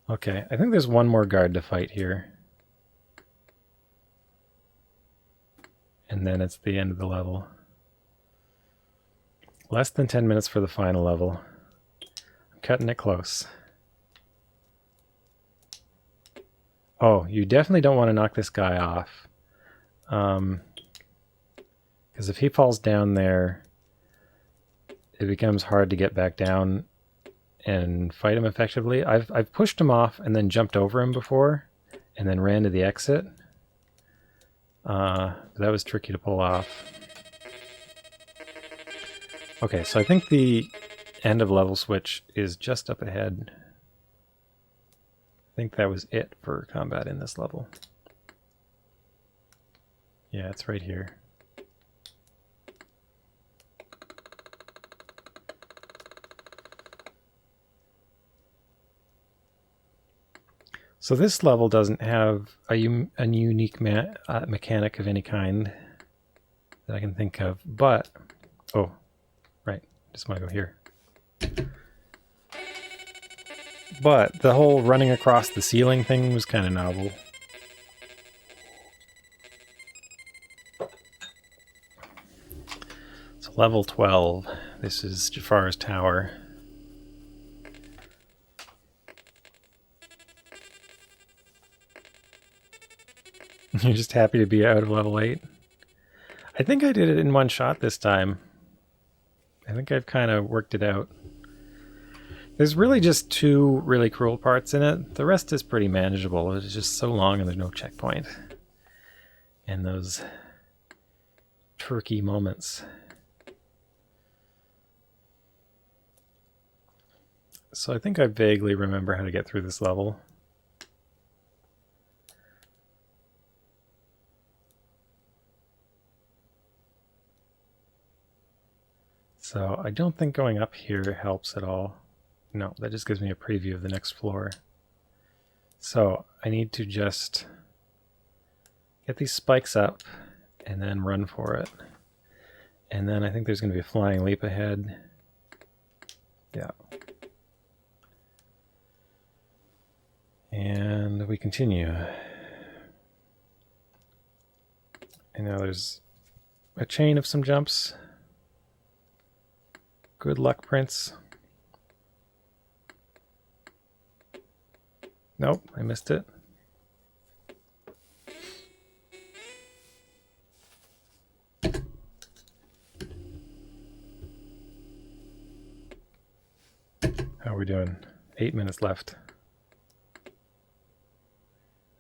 Okay, I think there's one more guard to fight here. And then it's the end of the level. Less than 10 minutes for the final level. I'm cutting it close. Oh, you definitely don't want to knock this guy off. Because if he falls down there, it becomes hard to get back down and fight him effectively. I've pushed him off and then jumped over him before and then ran to the exit. That was tricky to pull off. Okay, so I think the end of level switch is just up ahead. I think that was it for combat in this level. Yeah, it's right here. So this level doesn't have a unique mechanic of any kind that I can think of, but... oh, right, just want to go here. But the whole running across the ceiling thing was kind of novel. So level 12. This is Jafar's tower. You're just happy to be out of level 8? I think I did it in one shot this time. I think I've kind of worked it out. There's really just 2 really cruel parts in it. The rest is pretty manageable. It's just so long and there's no checkpoint. And those turkey moments. So I think I vaguely remember how to get through this level. So I don't think going up here helps at all. No, that just gives me a preview of the next floor. So I need to just get these spikes up and then run for it. And then I think there's going to be a flying leap ahead. Yeah. And we continue. And now there's a chain of some jumps. Good luck, Prince. Nope, I missed it. How are we doing? 8 minutes left.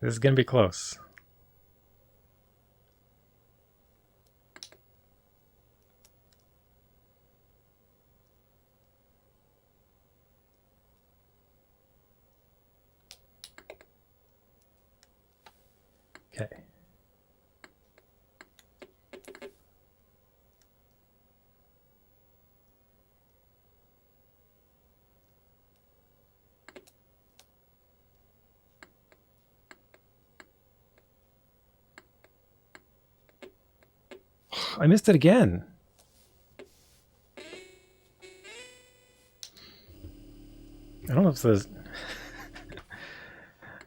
This is going to be close. Okay. I missed it again. I don't know if the...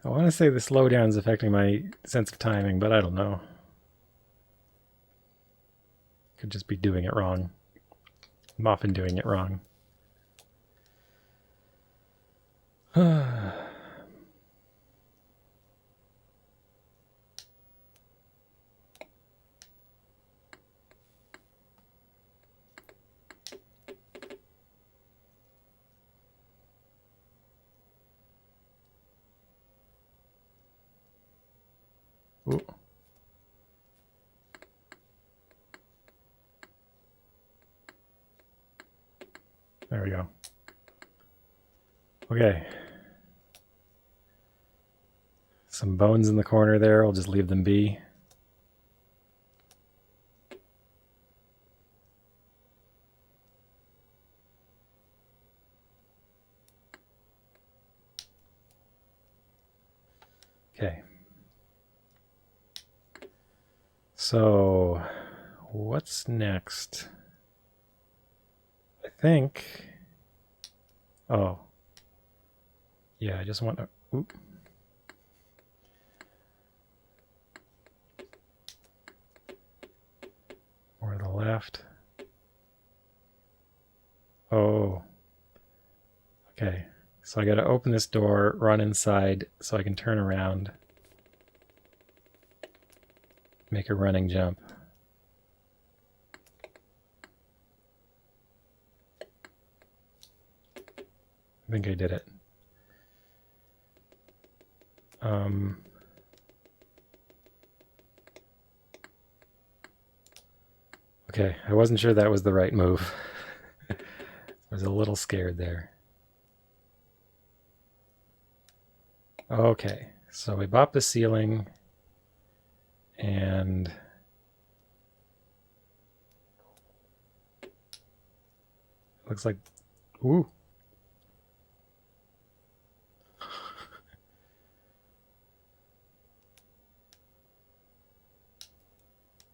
I want to say the slowdown is affecting my sense of timing, but I don't know. Could just be doing it wrong. I'm often doing it wrong. Ooh. There we go. Okay. Some bones in the corner there. I'll just leave them be. Okay. So, what's next? I think... Oh. Yeah, I just want to... Oop. Or the left. Oh. Okay. So I got to open this door, run inside so I can turn around. Make a running jump. I think I did it. Okay, I wasn't sure that was the right move. I was a little scared there. Okay, so we bop the ceiling and looks like, ooh.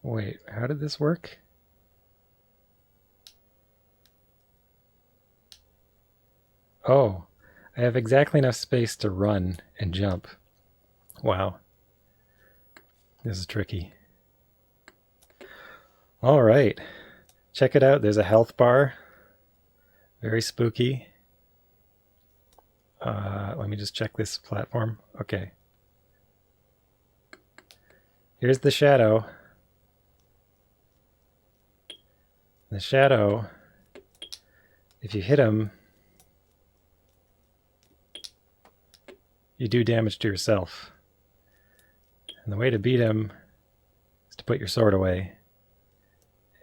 Wait, how did this work? Oh, I have exactly enough space to run and jump. Wow. This is tricky. All right. Check it out. There's a health bar. Very spooky. Let me just check this platform. Okay. Here's the shadow. The shadow, if you hit him, you do damage to yourself. And the way to beat him is to put your sword away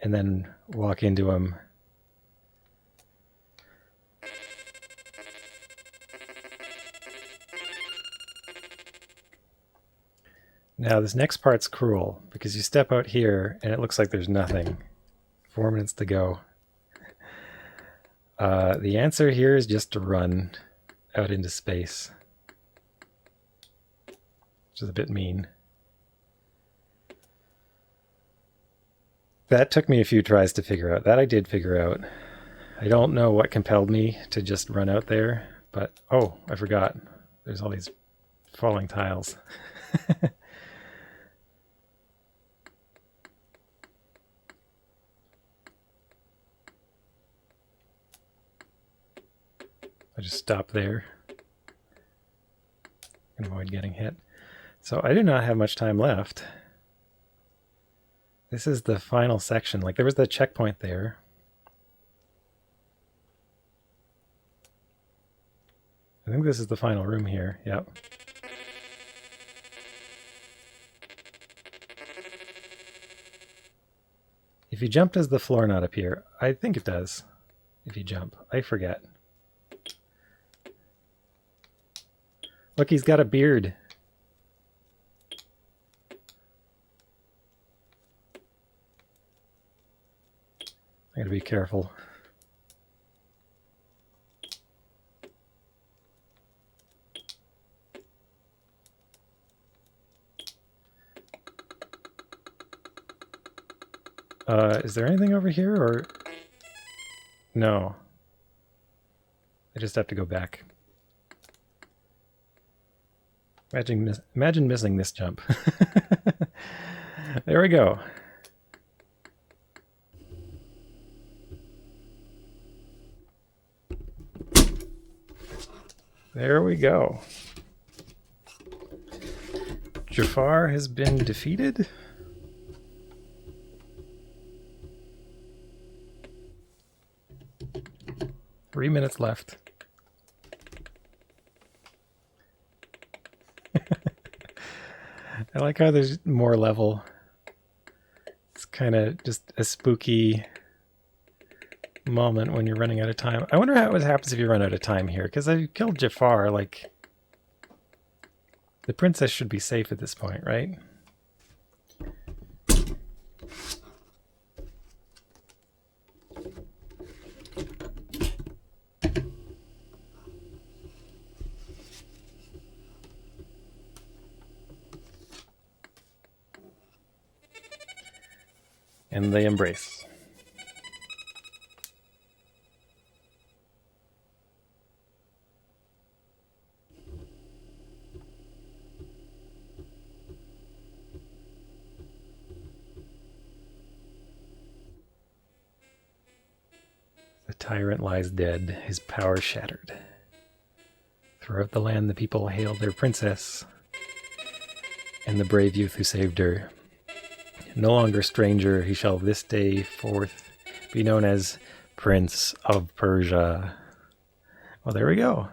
and then walk into him. Now this next part's cruel because you step out here and it looks like there's nothing. 4 minutes to go. The answer here is just to run out into space, which is a bit mean. That took me a few tries to figure out. That I did figure out. I don't know what compelled me to just run out there, but oh, I forgot. There's all these falling tiles. I just stop there and avoid getting hit. So I do not have much time left. This is the final section. Like there was the checkpoint there. I think this is the final room here. Yep. If you jump, does the floor not appear? I think it does. If you jump. I forget. Look, he's got a beard. I gotta be careful. Is there anything over here, or... No. I just have to go back. Imagine missing this jump. There we go. There we go. Jafar has been defeated. Three minutes left. I like how there's more level. It's kind of just a spooky moment when you're running out of time. I wonder what happens if you run out of time here, because I killed Jafar. Like, the princess should be safe at this point, right? And they embrace. The tyrant lies dead, his power shattered. Throughout the land the people hail their princess and the brave youth who saved her. No longer stranger, he shall this day forth be known as Prince of Persia. Well, there we go.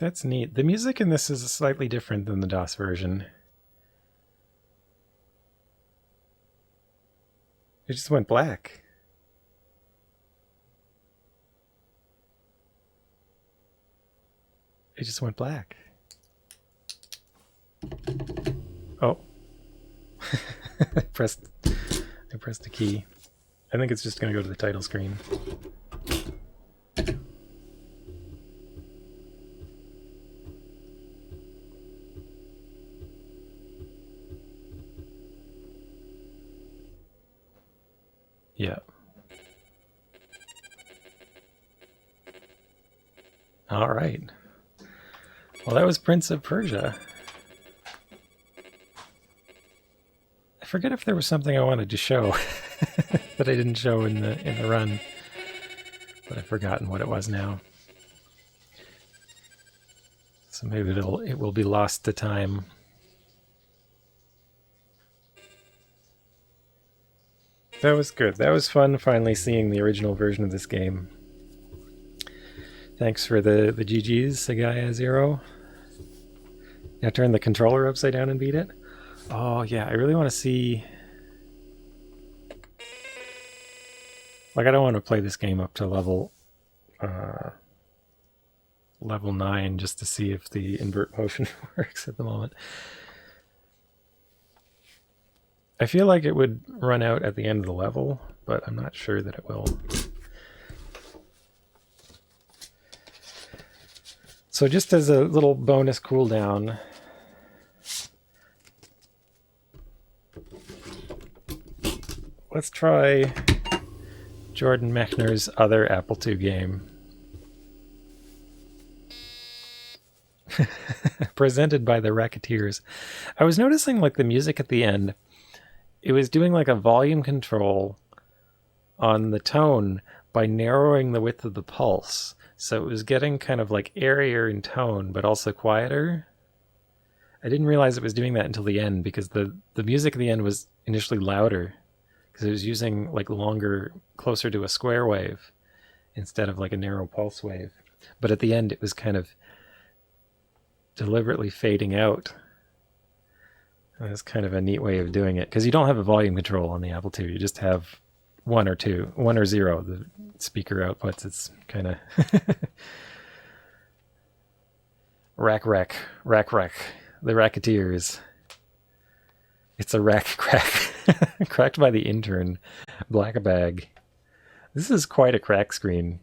That's neat. The music in this is slightly different than the DOS version. It just went black. It just went black. Oh. I pressed a key. I think it's just going to go to the title screen. Yeah. All right. Well, that was Prince of Persia. I forget if there was something I wanted to show that I didn't show in the run, but I've forgotten what it was now. So maybe it will be lost to time. That was good. That was fun finally seeing the original version of this game. Thanks for the GGs, Sagaya Zero. Now turn the controller upside down and beat it. Oh yeah, I really want to see. Like, I don't want to play this game up to level 9 just to see if the invert motion works at the moment. I feel like it would run out at the end of the level, but I'm not sure that it will. So just as a little bonus cooldown, let's try Jordan Mechner's other Apple II game. Presented by the Racketeers. I was noticing, like, the music at the end, it was doing like a volume control on the tone by narrowing the width of the pulse. So it was getting kind of like airier in tone, but also quieter. I didn't realize it was doing that until the end, because the music at the end was initially louder, because it was using like longer, closer to a square wave instead of like a narrow pulse wave. But at the end, it was kind of deliberately fading out. That's kind of a neat way of doing it, because you don't have a volume control on the Apple II. You just have 1 or 2, 1 or 0, the speaker outputs. It's kind of rack, the Racketeers. It's a rack crack. Cracked by the intern. Black bag. This is quite a crack screen.